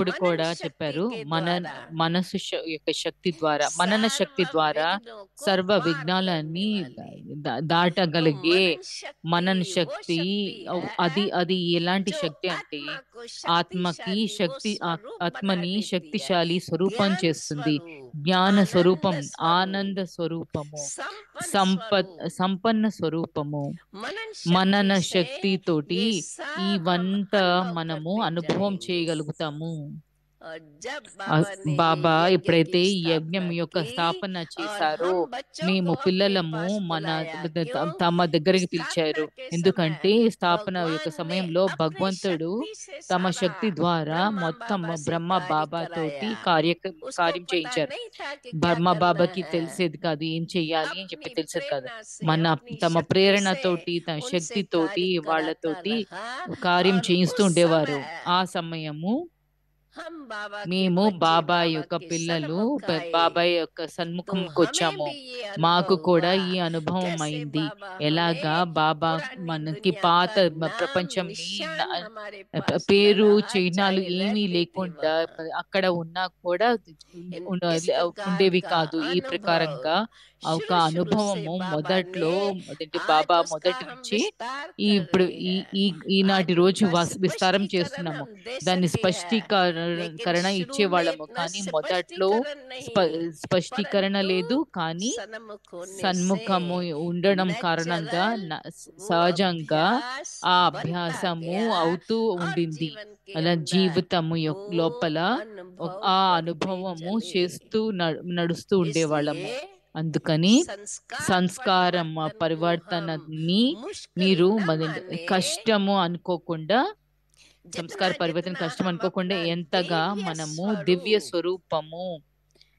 ఇప్పుడు मनन కూడా शक्ति చెప్పారు. के మన द्वारा మనసు యొక్క శక్తి ద్వారా, మనన सर्व శక్తి ద్వారా विघ्नों को సర్వ पार करने విఘ్నాలన్నీ वाली। तो దాటగలిగే मनन शक्ति మనన वो శక్తి. शक्ति అది है అది ఎలాంటి जो శక్తి అంటే आत्मा को ఆత్మకి शक्तिशाली वो శక్తి, स्वरूप बना ఆత్మని देती है। శక్తిశాలి స్వరూపం ज्ञान చేస్తుంది. स्वरूप, జ్ఞాన आनंद స్వరూపం, ఆనంద स्वरूप, స్వరూపము, संपन्न स्वरूप। సంపన్న స్వరూపము. मनन మనన शक्ति से శక్తితోటి ये सब हम ఇవంతా अनुभव మనము करते అనుభవం जाएंगे। చేయగలుగుతాము. और जब बाबा ने ये బాబా यज्ञ ఎప్పుడైతే की ఈ యజ్ఞం स्थापना యొక్క की స్థాపన और చేశారో, हम बच्चों మేము को अपने పిల్లలము पास మన बुलाया, क्यों? తమ దగ్గరికి स्थापना పిలిచారు. के ఎందుకంటే समय స్థాపన యొక్క भगवान ने సమయంలో अपनी భగవంతుడు शक्ति से తమ सारा శక్తి ద్వారా ब्रह्मा మొత్తం बाबा से బ్రహ్మ कार्य బాబా తోటి कराया। उसको కార్యం पता చేయించారు. नहीं था कि क्या బ్రహ్మ करना బాబాకి है। తెలిసేది కాదు ఏం చెయ్యాలి అని చెప్పి अपनी తెలిసేది కాదు. प्रेरणा से, अपनी తమ शक्ति से ప్రేరణతోటి, తన उनसे శక్తితోటి कार्य कराता వాళ్ళతోటి रहा। కార్యం और చేయిస్తూ उस ఉండేవారు. समय ఆ సమయము हम बाबा के మేము बच्चे బాబాయ్ बाबा యొక్క के పిల్లలు सन्मुख आए। బాబాయ్ యొక్క तो సన్ముఖంకి हमें వచ్చాము. भी ये మాకు अनुभव కూడా हुआ ఈ అనుభవం कैसे అయింది. बाबा ఎలాగా हमें బాబా पुरानी మనకి दुनिया పాత का नाम ప్రపంచంని निशान हमारे पास పేరు लगा, చిహ్నాలు चाहे ఏమీ रहते थे లేకుండా वहाँ। అక్కడ ఉన్నా కూడా इस प्रकार ఉండేవి का కాదు. ఈ अनुभव ప్రకారంగా ఒక शुरू शुरू से అనుభవము बाबा మొదట్లో, ने, మొదటి आज బాబా उसका మొదటి हम నుంచి विस्तार कर ఇప్పుడు रहे ఈ हैं। ఈ ఈనాటి आज రోజు उसका విస్తారం स्पष्टीकरण చేస్తున్నాము. हम दे దాన్ని सके हैं, लेकिन స్పష్టీకరణ शुरू में ఇచ్చేవాళ్ళము. इतना కానీ మొదట్లో स्पष्टीकरण नहीं, స్పష్టీకరణ परंतु లేదు. కానీ सन्मुख होने से సన్ముఖము ఉండడం కారణంగా नेचुरल वो సహజంగా अभ्यास ఆ बनता అభ్యాసము गया అవుతూ और ఉండింది. जीवन के అలా अंदर జీవితము वो లోపల अनुभव ఆ बढ़ते అనుభవము चले। చేస్తూ నడుస్తూ ఉండేవాళ్ళము. इसलिए అందుకని संस्कार సంస్కారం परिवर्तन को हम పరివర్తనని मुश्किल మీరు न माने। కష్టము అనుకోకుండా, సంస్కార जितना పరివర్తన जितना కష్టం हम అనుకోకుండా अपना ఎంతగా दिव्य మనము దివ్య स्वरूप స్వరూపము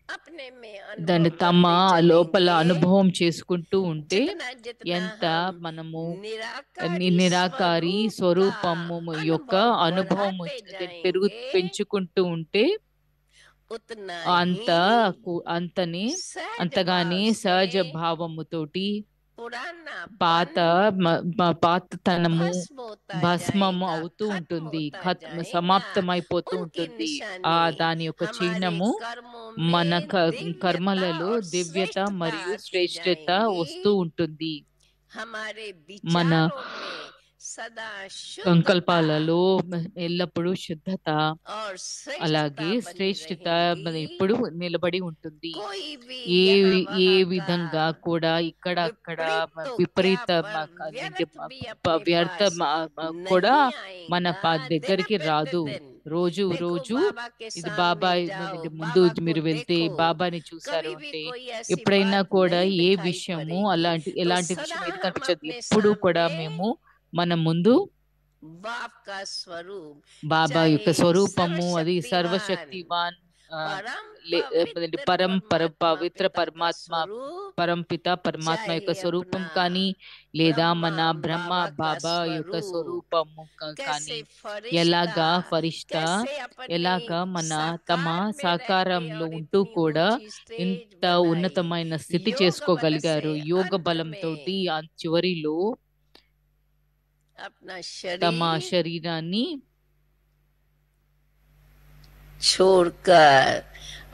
अपने में దాన్ని अनुभव తమ करते లోపల चलेंगे, అనుభవం చేసుకుంటూ ఉంటే जितना जितना ఎంత हम మనము निराकारी నిరాకారి स्वरूप का స్వరూపము యొక్క अनुभव అనుభవము बढ़ाते जाएंगे, పెంచుకుంటూ ఉంటే उतना అంత ही అంతనే सहज అంతగానే भाव సహజ से భావముతోటి पुरानापन పాతతనము भस्म होता భస్మము जाएगा, అవుతూ खत्म ఉంటుంది, होता जाएगा। సమాప్తమైపోతూ उनकी ఉంటుంది. निशानी దాని యొక్క हमारे చిహ్నము कर्मों మన में दिव्यता కర్మలలో और దివ్యత श्रेष्ठता మరియు आती శ్రేష్టత వస్తూ जाएंगी। ఉంటుంది. हमारे మన विचारों में सदा शुद्धता సంకల్పాలలో ఎల్లప్పుడూ శుద్ధత, और श्रेष्ठता అలాగే बनी శ్రేష్టత ఎప్పుడు रहेगी। నిలబడి ఉంటుంది. कोई भी ఏ यहाँ ఏ वहाँ का విధంగా కూడా ఇక్కడ అక్కడ विपरीत तो क्या, విపరీత पर అదేంటి व्यर्थ भी अपने వ్యర్థ पास కూడా नहीं మన आएगा। दिन దగ్గరికి రాదు. प्रतिदिन రోజు देखो, రోజు बाबा के ఇది सामने బాబాయ్ जाओ, ముందు बाबा को మీరు వెళ్తే देखो, బాబాని చూసారు कभी भी అంటే कोई ऐसी ఎప్పుడైనా बात కూడా नहीं ఏ दिखाई విషయము पड़ेगी। तो ఎలాంటి सदा విషయం ఏది हम కనిపించదు. अपने ఎప్పుడు కూడా सामने మేము మన ముందు बाप का स्वरूप, బాబా యొక్క चाहे స్వరూపము, అది सर्वशक्तिवान సర్వశక్తివాన్ परम పవిత్ర पिता का పరమాత్మ, स्वरूप, పరంపిత పరమాత్మ యొక్క चाहे స్వరూపం अपना కానీ, లేదా ब्रह्मा మన బ్రహ్మ बाबा का బాబా యొక్క स्वरूप, స్వరూపము కానీ, कैसे फरिश्ता, ఎలాగా ఫరిష్తా, कैसे अपनी ఎలాగా మన తమ साकार में रहते సాకారంలో और ఉంటూ इतनी కూడా ऊंची स्टेज ఇంత बनाई ఉన్నతమైన స్థితి योग बल చేసుకోగలిగారు. से। యోగ अंत బలంతో में ఆ చివరిలో अपना తమ शरीर శరీరాన్ని छोड़कर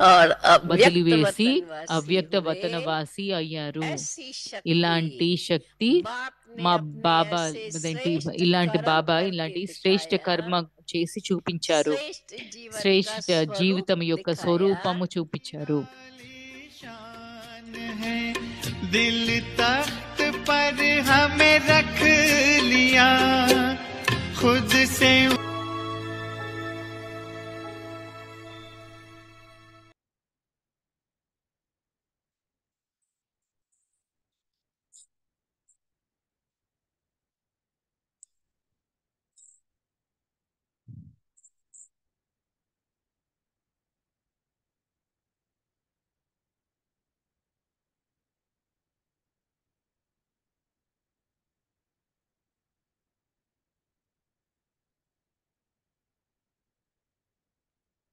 और अव्यक्त వదిలివేసి वतनवासी అవ్యక్త हुए। వతనవాసి అయ్యారు. ऐसी ఇలాంటి शक्ति శక్తి बाप ने మా अपने బాబా ऐसे అదేంటి श्रेष्ठ ఇలాంటి कर्म బాబా करके ఇలాంటి శ్రేష్ఠ दिखाया, కర్మ చేసి చూపించారు. श्रेष्ठ जीवन का శ్రేష్ఠ स्वरूप జీవితం యొక్క दिखाया। స్వరూపము చూపించారు. शान है दिल तख्त पर हमें रख लिया खुद से।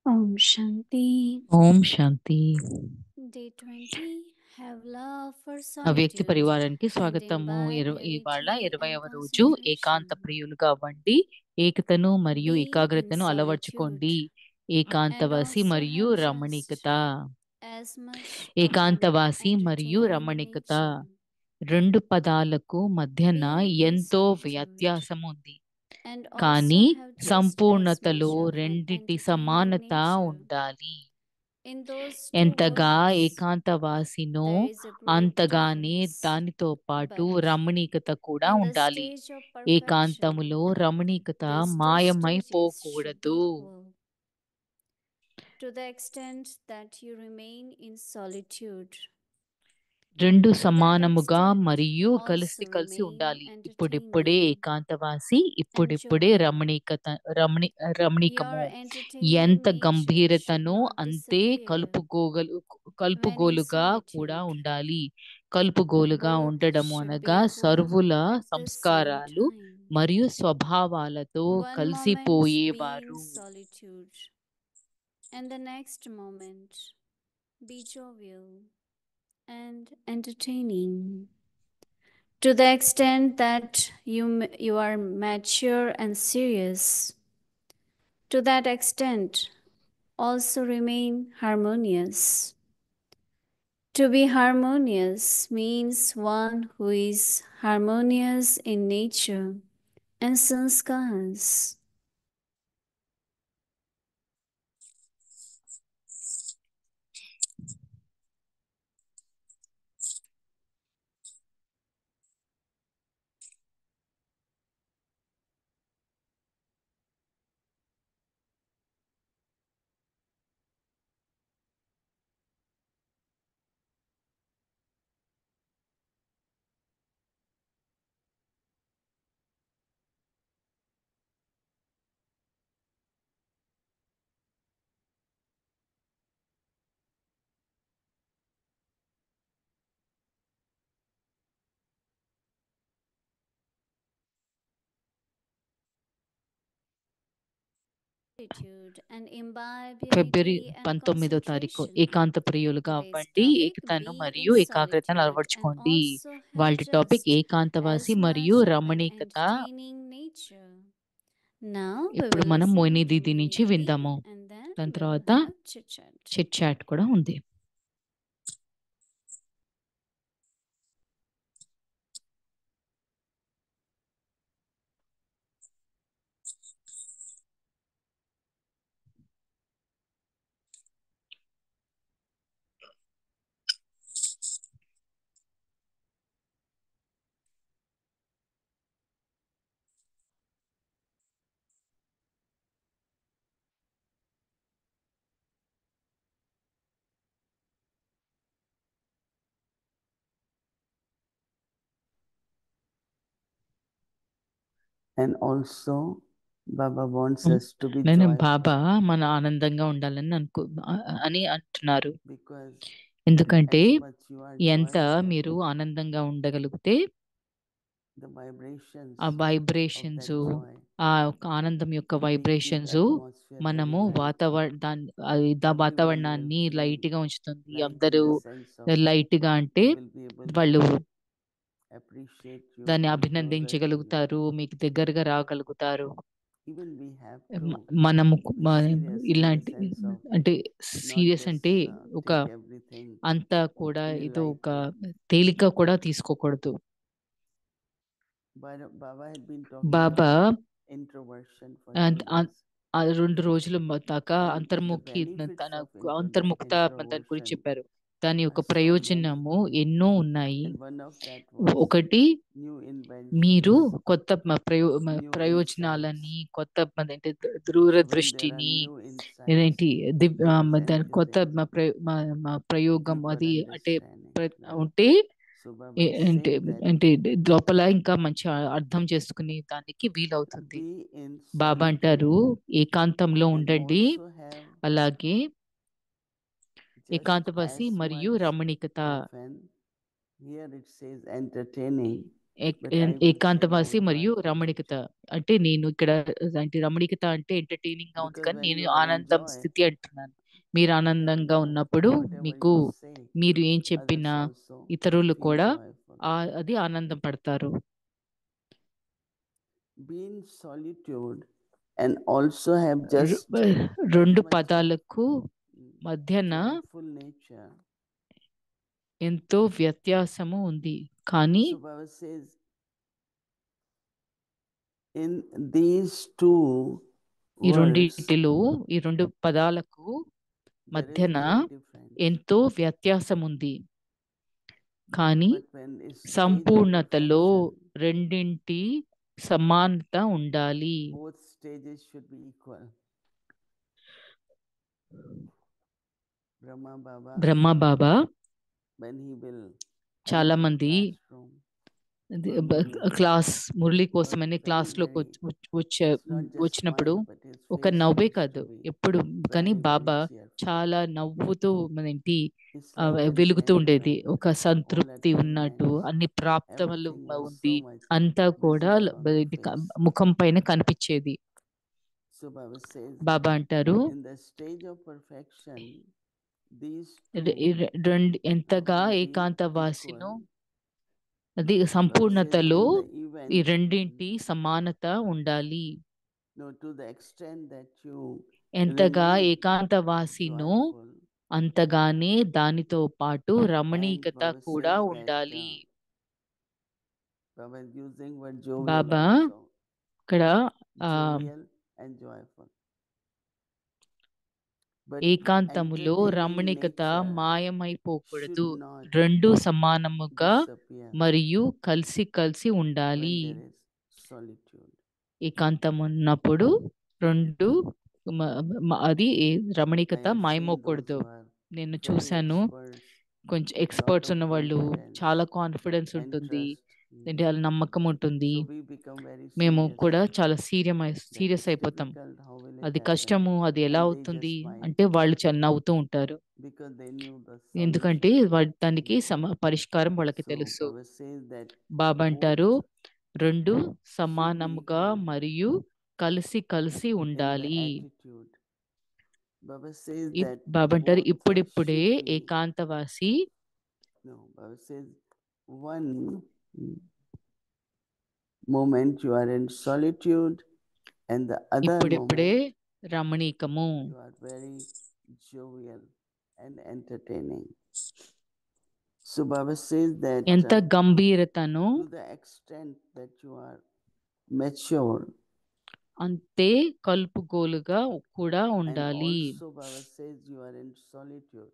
ओम शांति। ఓం శాంతి. Day 20. Have love for అవ్యక్తి solitude పరివారానికి and స్వాగతము. imbibe ఇవాళ purity 20వ and రోజు ఏకాంత concentration. ప్రియులుగా అవ్వండి. ఏకతను మరియు Be in ఏకాగ్రతను solitude. అలవర్చుకోండి. ఏకాంతవాసి also మరియు have రమణీకత. as much ఏకాంతవాసి మరియు entertaining రమణీకత nature రెండు పదాలకు మధ్యన Be in ఎంతో solitude వ్యత్యాసం ఉంది. and కానీ also have just as సంపూర్ణతలో much of an రెండిటి entertaining సమానత nature. ఉండాలి. In those two ఎంతగా words, ఏకాంతవాసినో there is a great అంతగానే difference. దానితో పాటు But రమణీకత కూడా in the ఉండాలి. stage of perfection, ఏకాంతములో రమణీకత these two stages should మాయమైపోకూడదు. be equal. To the extent that you remain in solitude, రెండు to that సమానముగా extent మరియు also కలిసి remain ఉండాలి. ఇప్పుడిప్పుడే entertaining ఏకాంతవాసి, and ఇప్పుడిప్పుడే jovial. Your రమణీకము. entertaining ఎంత nature should గంభీరతనో not అంతే disappear when in కలుపుగోలుగా కూడా solitude. ఉండాలి. కలుపుగోలుగా Both ఉండడము should be అనగా equal సర్వుల at the same సంస్కారాలు time. మరియు స్వభావాలతో One moment be కలిసిపోయేవారు. in solitude, and the next moment be jovial and entertaining. To the extent that you are mature and serious, to that extent also remain harmonious. To be harmonious means one who is harmonious in nature and sanskars. And imbibe February unity and 19వ తారీఖు concentration. ఏకాంత ప్రియులుగా Today's అవ్వండి. topic, ఏకతను be మరియు in ఏకాగ్రతను solitude, and అలవర్చుకోండి. also have వాళ్ళ topic just ఏకాంతవాసి as మరియు much of an రమణీకత. entertaining nature. Now we ఇప్పుడు will మనం listen మోయిని to Didi Moini నుంచి Didi విందాము. and then దాని we will తర్వాత have chit chat. Chit chat కూడా ఉంది. And also, Baba wants us to be నేను joyful బాబా మన ఆనందంగా ఉండాలని అని అంటున్నారు. because ఎందుకంటే as much you are ఎంత joyful, మీరు ఆనందంగా ఉండగలిగితే the vibrations ఆ of వైబ్రేషన్స్, that joy ఆ యొక్క ఆనందం యొక్క make this వైబ్రేషన్స్ atmosphere మనము very light. వాతావరణాన్ని Everyone will లైట్ గా ఉంచుతుంది. light in అందరూ the sense of లైట్ గా అంటే they will be able వాళ్ళు to appreciate you, దాన్ని come closer to you. అభినందించగలుగుతారు, మీకు దగ్గరగా రాగలుగుతారు. Even we have మ- to మనము be serious in the ఇలాంటి sense of అంటే not సీరియస్ just అంటే ఒక take everything అంతా కూడా very ఏదో ఒక lightly. తేలిక కూడా తీసుకోకూడదు. But Baba had been talking Baba about introversion for 2 days. ఆ 2 రోజుల దాకా And the అంతర్ముఖి benefits తన of అంతర్ముఖత దాని గురించి introversion చెప్పారు. దాని యొక్క are so many. ప్రయోజనము ఎన్నో ఉన్నాయి. And one of that was ఒకటి new మీరు inventions, కొత్త new ప్రయోజనాలని, insights. కొత్త అంటే So when there are దూరదృష్టిని, new insights, ఇదేంటి there is దాని కొత్త everything, ప్రయోగం deeper అది అంటే understanding, right? ఉంటే So Baba is అంటే saying that అంటే లోపల ఇంకా మంచి అర్థం చేసుకునే దానికి వీలవుతుంది. be in బాబా అంటారు solitude ఏకాంతంలో and ఉండండి, also have అలాగే just ఏకాంతవాసి as మరియు much రమణీకత. of an, here it says entertaining, A- but I would say ఏకాంతవాసి more మరియు joyful రమణీకత nature. అంటే నేను ఇక్కడ అంటే రమణీకత అంటే ఎంటర్టైనింగ్ గా ఉంది, Because కానీ when నేను you are in ఆనందం joy, స్థితి అంటున్నాను. మీరు then ఆనందంగా ఉన్నప్పుడు whatever మీకు you say, మీరు ఏం others చెప్పినా also ఇతరులు feel కూడా joyful. అది ఆనందం పడతారు. Be in solitude and also have just రెండు as much పదాలకు mm, మధ్యన joyful nature. ఎంతో వ్యత్యాసము ఉంది. కానీ So Baba says, in these two ఈ words, రెండిటిలో ఈ రెండు పదాలకు there is మధ్యన great difference. ఎంతో వ్యత్యాసం ఉంది. కానీ But when a stage of సంపూర్ణతలో perfection, రెండింటి సమానత ఉండాలి. both stages should be equal. Brahma Baba when he will చాలా enter మంది classroom, క్లాస్ మురళి కోసమని very, క్లాస్లోకి it's not just వచ్చినప్పుడు smile, but his ఒక face నవ్వే seems కాదు, to be ఎప్పుడు కానీ very, బాబా very cheerful. చాలా నవ్వుతూ ఏంటి It's like very వెలుగుతూ ఉండేది. natural, ఒక సంతృప్తి all ఉన్నట్టు, attainments, అన్ని ప్రాప్తములు everything was ఉంది, so much అంతా కూడా visible on the ఇది face. ముఖం పైన కనిపించేది. So Baba says, బాబా అంటారు, in the stage of perfection, these ఎంతగా will be ఏకాంతవాసిను equal. అది Baba says, సంపూర్ణతలో in the ఈ event, రెండింటి సమానత ఉండాలి. no, to the extent that you ఎంతగా remain ఏకాంతవాసిను joyful, అంతగానే దానితో పాటు and రమణీకత Baba కూడా says that ఉండాలి. Baba is using word jovial Baba also, ఇక్కడ jovial and joyful. But ఏకాంతములో entertaining రమణీకత nature మాయమైపోకూడదు, should not రెండు సమానముగా disappear మరియు కలిసి when ఉండాలి. there is solitude. ఏకాంతం ఉన్నప్పుడు రెండు అది I రమణీకత have seen those మాయమోకూడదు. who are నేను very చూశాను, experts, కొంచెం lot ఎక్స్పర్ట్స్ of ఉన్న వాళ్ళు confidence చాలా కాన్ఫిడెన్స్ and ఉంటుంది, trust. ఏంటి వాళ్ళ నమ్మకం ఉంటుంది. So we become very మేము serious. కూడా చాలా That సీరియస్ is అయిపోతాం. difficult, how will it అది happen? కష్టము, అది ఎలా And they అవుతుంది just smile అంటే వాళ్ళు నవ్వుతూ ఉంటారు. because they knew the ఎందుకంటే solution. దానికి పరిష్కారం వాళ్ళకి So తెలుసు. Baba says that బాబా అంటారు, both రెండు should be సమానముగా equal మరియు కలిసి in the ఉండాలి. attitude. Baba says that బాబా అంటారు, both ఇప్పుడిప్పుడే should be, ఏకాంతవాసి no, Baba says one moment you are in solitude and the other ఇప్పుడిప్పుడే moment రమణీకము, you are very jovial and entertaining. So Baba says that ఎంత గంభీరతను to the extent that you are mature, అంతే కలుపుగోలుగా కూడా and ఉండాలి. also Baba says you are in solitude.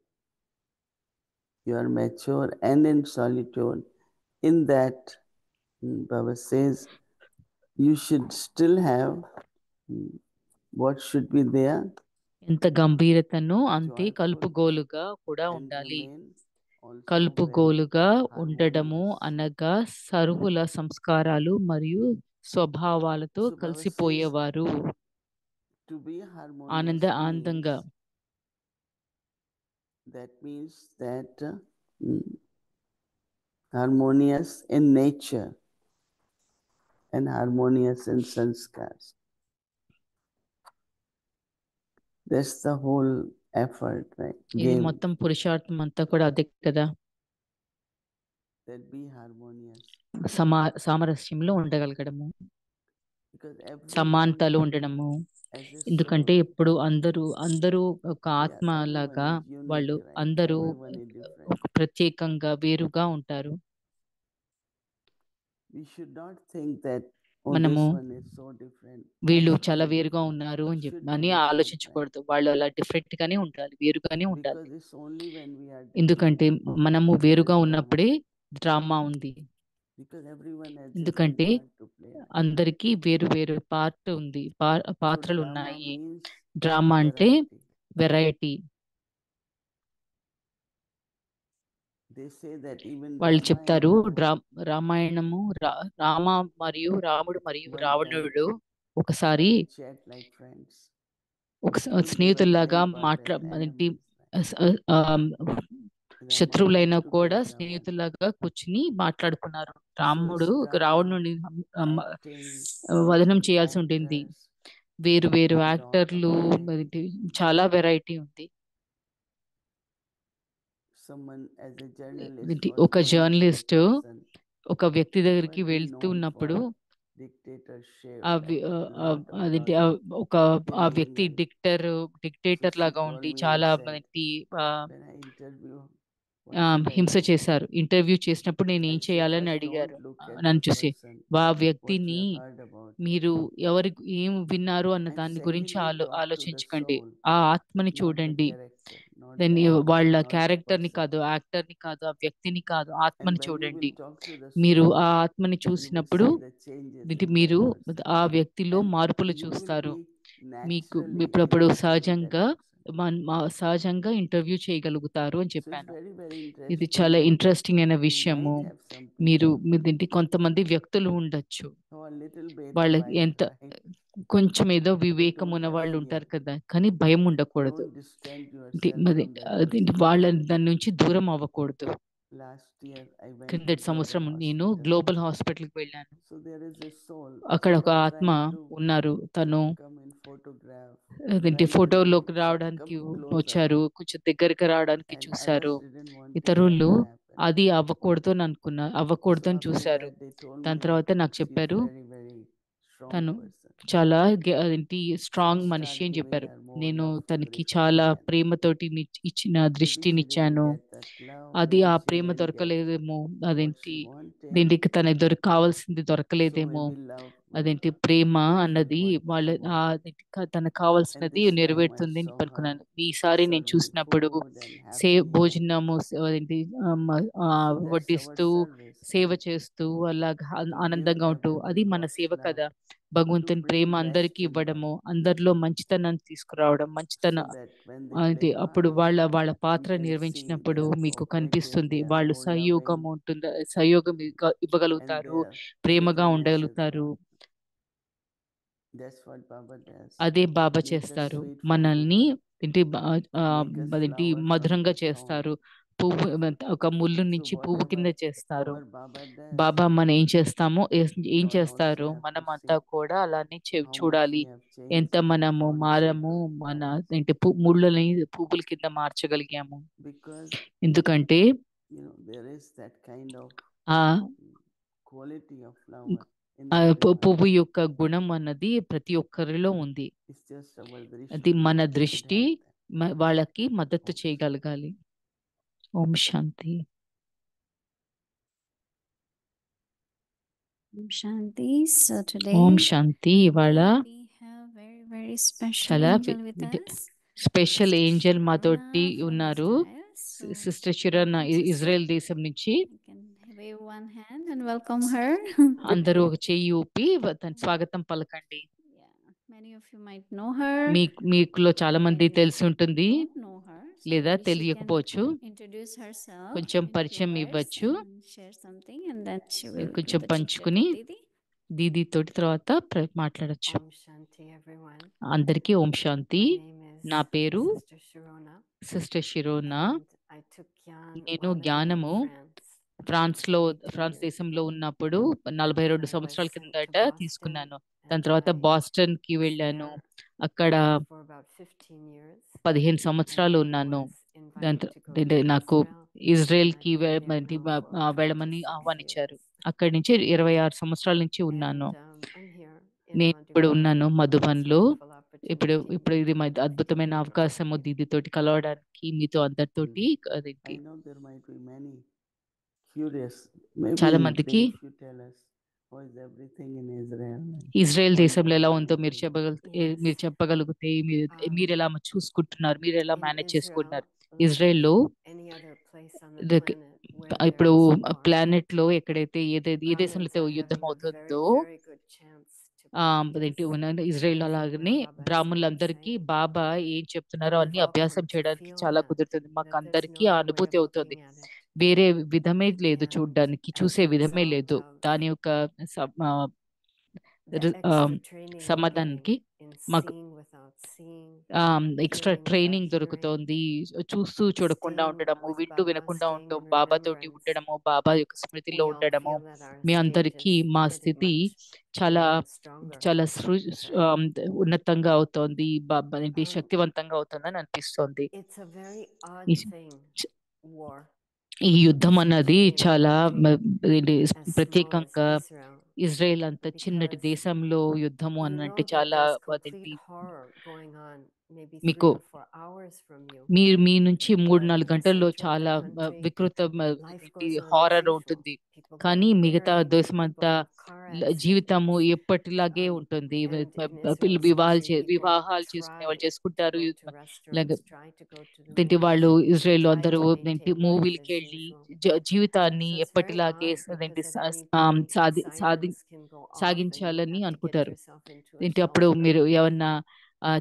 You are mature and in solitude. In that, Baba says you should still have what should be there, ఎంత గంభీరతను అంతే joyful, కలుపుగోలుగా కూడా and ఉండాలి. remain also కలుపుగోలుగా very ఉండడము harmonious. అనగా సర్వుల సంస్కారాలు మరియు స్వభావాలతో So Baba says కలిసిపోయేవారు, to be harmonious ఆనందంగా. means, that means that harmonious in nature and harmonious in sanskars. That's the whole effort, right? ఇది Game, మొత్తం పురుషార్థం అంతా కూడా అదే కదా, that be harmonious. సామరస్యంలో ఉండగలగడము, Because everyone సమానతలు ఉండడము. as a ఎందుకంటే soul, ఇప్పుడు అందరూ ఒక yeah, ఆత్మ everyone లాగా is unique, వాళ్ళు right? అందరూ Everyone is different. ఒక ప్రత్యేకంగా వేరుగా ఉంటారు. We should not think that, oh, మనము this one is so different. I వీళ్ళు should చాలా be వేరుగా different. ఉన్నారు అని Should చెప్పి be అని different, right? ఆలోచించకూడదు. వాళ్ళు అలా డిఫరెంట్ గానే ఉండాలి, వేరుగానే ఉండాలి. Because it's only when we are ఎందుకంటే different, మనము there వేరుగా is ఉన్నప్పుడే drama. డ్రామా ఉంది. Because everyone has different ఎందుకంటే part to play. అందరికీ వేరు పార్ట్ ఉంది, So పాత్రలు drama ఉన్నాయి. means డ్రామా అంటే variety. Variety. They say that even వాళ్ళు చెప్తారు, Ramayana, రామాయణము రామ మరియు రాముడు మరియు one రావణుడు time ఒకసారి they chat like friends. ఒక They were స్నేహితుల్లాగా trained for that enemies, right? శత్రువులైనా Ramayana took కూడా example. స్నేహితులాగా కూర్చుని మాట్లాడుకున్నారు. So రాముడు it's drama, రావణుని acting, వదనం different చేయాల్సి ఉంటుంది. actors, వేరు lot of యాక్టర్లు, variety. చాలా వెరైటీ ఉంది. Someone as a journalist was ఒక going to a journalist person ఒక వ్యక్తి దగ్గరికి who had been వెళ్తూ known ఉన్నప్పుడు for dictatorship, అదేంటి not about ఒక ఆ వ్యక్తి criminal. డిక్టేటర్ So she లాగా called ఉండి me and చాలా said, మంది when I interview, what should I హింస do? చేశారు. ఇంటర్వ్యూ చేసినప్పుడు నేను I ఏం said, చేయాలని first అడిగారు don't look at నన్ను the చూసి. person, ఆ what you వ్యక్తిని have heard about him. మీరు ఏం విన్నారు అన్న And దాని గురించి secondly, talk to the ఆలోచించకండి. soul, ఆ ఆత్మని not the చూడండి. character, not the దాన్ని actor, వాళ్ళ not the క్యారెక్టర్ ని person. కాదు, యాక్టర్ ని కాదు, ఆ వ్యక్తిని కాదు, And ఆత్మని when you చూడండి. will talk to the మీరు soul, ఆ ఆత్మని you will చూసినప్పుడు see the changes in మీరు that person. ఆ వ్యక్తిలో And మార్పులు you will చూస్తారు. be మీకు naturally ఇప్పుడప్పుడు interviewing that సహజంగా person. సహజంగా ఇంటర్వ్యూ చేయగలుగుతారు అని So it's చెప్పాను. very, very ఇది interesting చాలా that ఇంట్రెస్టింగ్ అయిన you విషయము. might have some మీరు people దీంట్లో కొంతమంది వ్యక్తులు ఉండొచ్చు, who are little bit వాళ్ళకి wild, ఎంత right? కొంచెం ఏదో But వివేకం don't ఉన్న have వాళ్ళు fear. ఉంటారు కదా, కానీ భయం ఉండకూడదు. Don't distance అంటే yourself మరి from that person. వాళ్ళ దాని నుంచి దూరం అవ్వకూడదు. Last year I went to క్రిందటి Global సంవత్సరం నేను Hospital. గ్లోబల్ హాస్పిటల్కి వెళ్ళాను. So there is a soul. అక్కడ They ఒక were ఆత్మ trying to ఉన్నారు. తను come in photograph, అదేంటి trying to ఫోటోలోకి come రావడానికి closer. వచ్చారు, కొంచెం దగ్గరికి రావడానికి And చూశారు. others didn't want that ఇతరులు to happen. అది అవ్వకూడదు అని అవ్వకూడదు So అని after చూశారు. that they told దాని me తర్వాత నాకు she is చెప్పారు very, very strong తను person. చాలా అదేంటి So I స్ట్రాంగ్ start మనిషి అని giving చెప్పారు. her more నేను love to తనకి dristis చాలా channel. ప్రేమతోటి ఇచ్చిన Maybe she didn't దృష్టినిచ్చాను. get that love, అది maybe ఆ she Prema didn't get దొరకలేదేమో, what అదేంటి she wanted. దీనికి తనకి కావాల్సింది So దొరకలేదేమో. maybe love will అదేంటి ప్రేమ fulfill అన్నది what వాళ్ళ she wanted. తనకు And కావాల్సినది this time I నెరవేరుతుంది అని saw her అనుకున్నాను. ఈసారి నేను serving చూసినప్పుడు food and happy and భోజనము అదేంటి so that's our వడ్డిస్తూ service, సేవ right? చేస్తూ అలాగా To give ఆనందంగా ఉంటూ, everyone అది మన God's సేవ love, కదా. to భగవంతుని bring ప్రేమ best అందరికీ in them, ఇవ్వడము, అందరిలో మంచితనాన్ని తీసుకురావడం, so మంచితనం. that when they అది play అప్పుడు Mass, వాళ్ళ you పాత్ర can see నిర్వహించినప్పుడు they are మీకు cooperative, కనిపిస్తుంది. they are వాళ్ళు more సహయోగం loving, ఉంటుంది, సహయోగం and ఇవ్వగలుగుతారు, they are ప్రేమగా little nicer ఉండగలుగుతారు. toward. That's what Baba does. అదే బాబా Make us చేస్తారు. sweet from మనల్ని within, ఏంటి make us అదేంటి flower from మధురంగా the thorn. చేస్తారు. పువ్వు ఒక ముళ్ళు నుంచి పువ్వు కింద Whatever చేస్తారు. our Baba does, బాబా మనం ఏం చేస్తామో ఏం all చేస్తారు, also have మనం to అంతా see కూడా అలానే how much చూడాలి. we have ఎంత changed మనము thorns మారము, into మన flowers. ఏంటి ముళ్ళని పువ్వుల కింద మార్చగలిగాము. Because ఎందుకంటే there is that kind of ఆ quality of flower in ఆ everyone. పువ్వు యొక్క గుణం అన్నది ప్రతి ఒక్కరిలో ఉంది. It's just our అది drishti మన should దృష్టి help them. వాళ్ళకి మద్దతు Om Shanti. చేయగలగాలి. ఓం శాంతి. Shanti. So today ఓం శాంతి. ఇవాళ we have very, very special చాలా angel with us. Special Sister angel Sharona మాతోటి from ఉన్నారు. Israel. So sister Sharona welcome, sister. Israel దేశం నుంచి. You can wave one hand and welcome her. అందరూ ఒక చెయ్యి ఊపి తన స్వాగతం పలకండి. Yeah, many of you might know her. మీకులో చాలా మంది Maybe తెలిసి ఉంటుంది, don't know her. So లేదా maybe she can తెలియకపోవచ్చు. introduce herself కొంచెం in few పరిచయం words ఇవ్వచ్చు, and share something, and then she will do కొంచెం the chit chat పంచుకుని with Didi. దీది తోటి తర్వాత మాట్లాడచ్చు. Om Shanti, everyone. అందరికీ ఓం శాంతి. My name is నా పేరు Sister Sharona, sister Sharona. and I took Gyan నేను while living జ్ఞానము in France. ఫ్రాన్స్ 42 years దేశంలో ago. ఉన్నప్పుడు 42 And I was సంవత్సరాల sent to కిందట Boston, తీసుకున్నాను. and దాని తర్వాత I బాస్టన్ కి was వెళ్ళాను. there అక్కడ for about 15 years. 15 And సంవత్సరాలు then I ఉన్నాను. was దాని invited to go అంటే to నాకు Israel. ఇజ్రాయెల్ I've కి been there now for వెళ్ళమని 26 ఆహ్వానించారు. years. అక్కడి నుంచి 26 సంవత్సరాల నుంచి ఉన్నాను. And I'm here in నేను ఇప్పుడు Madhuban ఉన్నాను on this మధుబన్లో. wonderful ఇప్పుడు opportunity ఇప్పుడు ఇది to అద్భుతమైన hear అవకాశము from you. దీదితోటి కలవడానికి, మీతో అందరితోటి. I know there might be many curious. Maybe చాలా in మందికి brief you tell us how is everything in Israel. Israel How you దేశంలో are ఎలా ఉందో మీరు Yes. మీరు చెప్పగలిగితే, మీరు ఎలా చూసుకుంటున్నారు, మీరు ఎలా In మేనేజ్ Israel, చేసుకుంటున్నారు. like ఇజ్రాయెల్లో any other place on the the- planet where ఇప్పుడు there is war, ప్లానెట్ లో ఎక్కడైతే ఏ దేశంలో Brahmins అయితే are యుద్ధం having a అవుతుందో, very, very good chance to అదేంటి practice ఇజ్రాయెల్ everything అలాగనే that Baba is బ్రాహ్మణులందరికీ saying. బాబా ఏం చెప్తున్నారో And అన్ని we've all అభ్యాసం come to చేయడానికి feel చాలా that కుదురుతుంది. మాకు there's అందరికీ no ఆ other way అనుభూతి of అవుతుంది. looking at it. వేరే విధమే లేదు, And చూడడానికి as చూసే a విధమే result లేదు. of దాని యొక్క the extra training we're సమాధానానికి getting in మాకు seeing without seeing, extra hearing without training hearing, దొరుకుతోంది. చూస్తూ చూడకుండా staying ఉండడము, with వింటూ Baba, వినకుండా staying ఉండడం, in బాబా తోటి remembrance, ఉండడము, బాబా యొక్క స్మృతిలో we all ఉండడము. feel that our me stage అందరికీ is మా getting స్థితి much చాలా bigger and stronger. చాలా And ఉన్నతంగా అవుతోంది, ఏంటి um, శక్తివంతంగా అవుతుందని అనిపిస్తోంది. it's a very odd ఈ thing, war. ఈ యుద్ధం అన్నది Especially in a చాలా country ఏంటి as small as ప్రత్యేకంగా Israel. ఇజ్రాయెల్ అంత చిన్నటి because దేశంలో యుద్ధము you అని know అంటే that చాలా there's అదేంటి complete horror going on maybe మీకు 3 or 4 hours from you. మీ నుంచి 3-4 But the గంటల్లో center of the చాలా country, వికృత life goes on as horror usual. ఉంటుంది. People go కానీ to మిగతా therapy, దేశమంతా people have car జీవితము accidents. ఎప్పటిలాగే ఉంటుంది. And in Israel especially, people వివాహాలు చేసుకునే వాళ్ళు try to చేసుకుంటారు. go to restaurants, try to go to the ఏంటి వాళ్ళు movies, ఇజ్రాయెల్లో try అందరూ to ఏంటి maintain life మూవీలకి as వెళ్ళి usual. జీవితాన్ని So it's very ఎప్పటిలాగే odd ఏంటి because at any point sirens can go off and you సాగించాలని have to get అనుకుంటారు. yourself into a ఏంటి అప్పుడు shelter. మీరు ఏమన్నా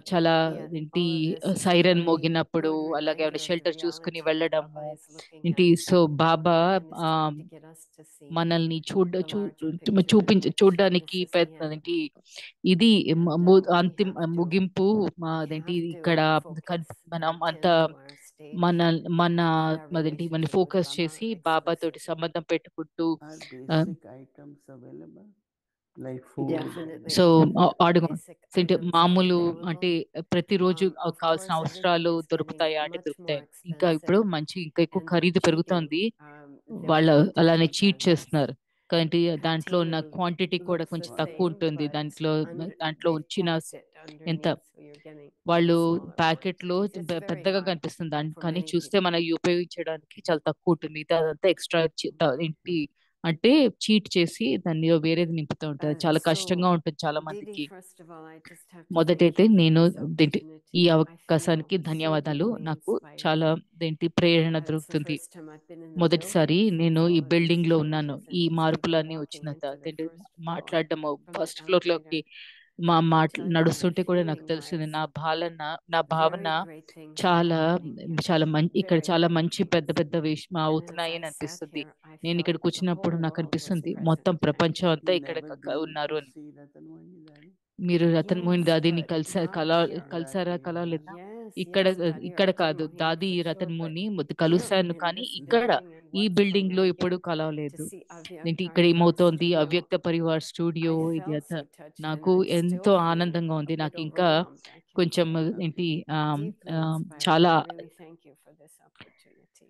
చాలా Yet ఏంటి all of this is a siren very మోగినప్పుడు good అలాగే reminder of the షెల్టర్ చూసుకుని reality that వెళ్ళడము Baba is looking ఏంటి. at so Baba and is trying to get us to see మనల్ని the larger picture and what చూడడానికి witnesses ఏంటి ఇది and అంతిమ we have ముగింపు we అదేంటి have ఇక్కడ to focus మనం and అంత attend to our stage, మన మన our అదేంటి మన relationship with ఫోకస్ Baba చేసి బాబా తోటి explicitly. సంబంధం పెట్టుకుంటూ Are basic items available? Like food? Definitely, so definitely అడుగు basic అంటే items are మామూలు అంటే available. ప్రతిరోజు Of కావాల్సిన course, అవసరాలు everything is getting దొరుకుతాయా అంటే much దొరుకుతాయి. more ఇంకా ఇప్పుడు expensive ఇంకా ఎక్కువ and they're ఖరీదు cheating. పెరుగుతోంది. They're వాళ్ళ willing to అలానే take చీట్ our best, చేస్తున్నారు. కానీ దాంట్లో ఉన్న continue క్వాంటిటీ కూడా looks కొంచెం the తక్కువ same, ఉంటుంది. but దాంట్లో they've వచ్చిన packed it ఎంత underneath, so you're getting వాళ్ళు smaller ప్యాకెట్ లో quantities. It's very పెద్దగా hard కనిపిస్తుంది దాన్ని, for కానీ many చూస్తే people. మనకి ఉపయోగించడానికి చాలా తక్కువ ఉంటుంది. మిగతా అదంతా ఎక్స్ట్రా ఏంటి అంటే చీట్ చేసి దాన్ని వేరేది నింపుతూ ఉంటారు. చాలా So, కష్టంగా ఉంటుంది చాలా Didi, మందికి. first of all, I just have to మొదటైతే thank you for నేను this దేంటి ఈ opportunity. I feel అవకాశానికి so ధన్యవాదాలు. deeply నాకు inspired. చాలా ప్రేరణ It's the దొరుకుతుంది. first time I've been in the మొదటిసారి building నేను since ఈ all of బిల్డింగ్ these లో ఉన్నాను. changes, ఈ and just even మార్పులన్నీ walking వచ్చిన into the తర్వాత first floor మాట్లాడడము from the ఫస్ట్ ఫ్లోర్ లోకి elevator. I can tell you my నడుస్తుంటే కూడా నాకు feeling తెలిసింది. was నా భావన very great things are చాలా happening here. చాలా మంచి ఇక్కడ Very చాలా great మంచి పెద్ద things. పెద్ద And as అవుతున్నాయి I అని sat అనిపిస్తుంది. here, I నేను felt ఇక్కడికి the వచ్చినప్పుడు whole నాకు world was అనిపిస్తుంది present. మొత్తం ప్రపంచం అంతా You ఇక్కడ never been ఉన్నారు to అని. see Ratan Mohini Daddy? మీరు Ratan మోహిన్ Yes, దాదీని but not here. కలిసారా Daddy, కలవలేదా? Yes, ఇక్కడ yes, Daddy ఇక్కడ Ratan కాదు, Mohini దాది for Ratan sure, but Muni here కలుసాను, in కానీ this ఇక్కడ building and ఈ what's బిల్డింగ్ going లో on ఎప్పుడు here, to కలవలేదు. see Avyakta ఏంటి ఇక్కడ Parivar ఏమవుతోంది studio, అవ్యక్త పరివార్ స్టూడియో I ఇది felt అంతా so touched, and నాకు I'm ఎంతో still feeling ఆనందంగా a ఉంది. bit నాకు ఇంకా overwhelmed, I can కొంచెం say. ఏంటి Deeply inspired. చాలా I really thank you for this opportunity.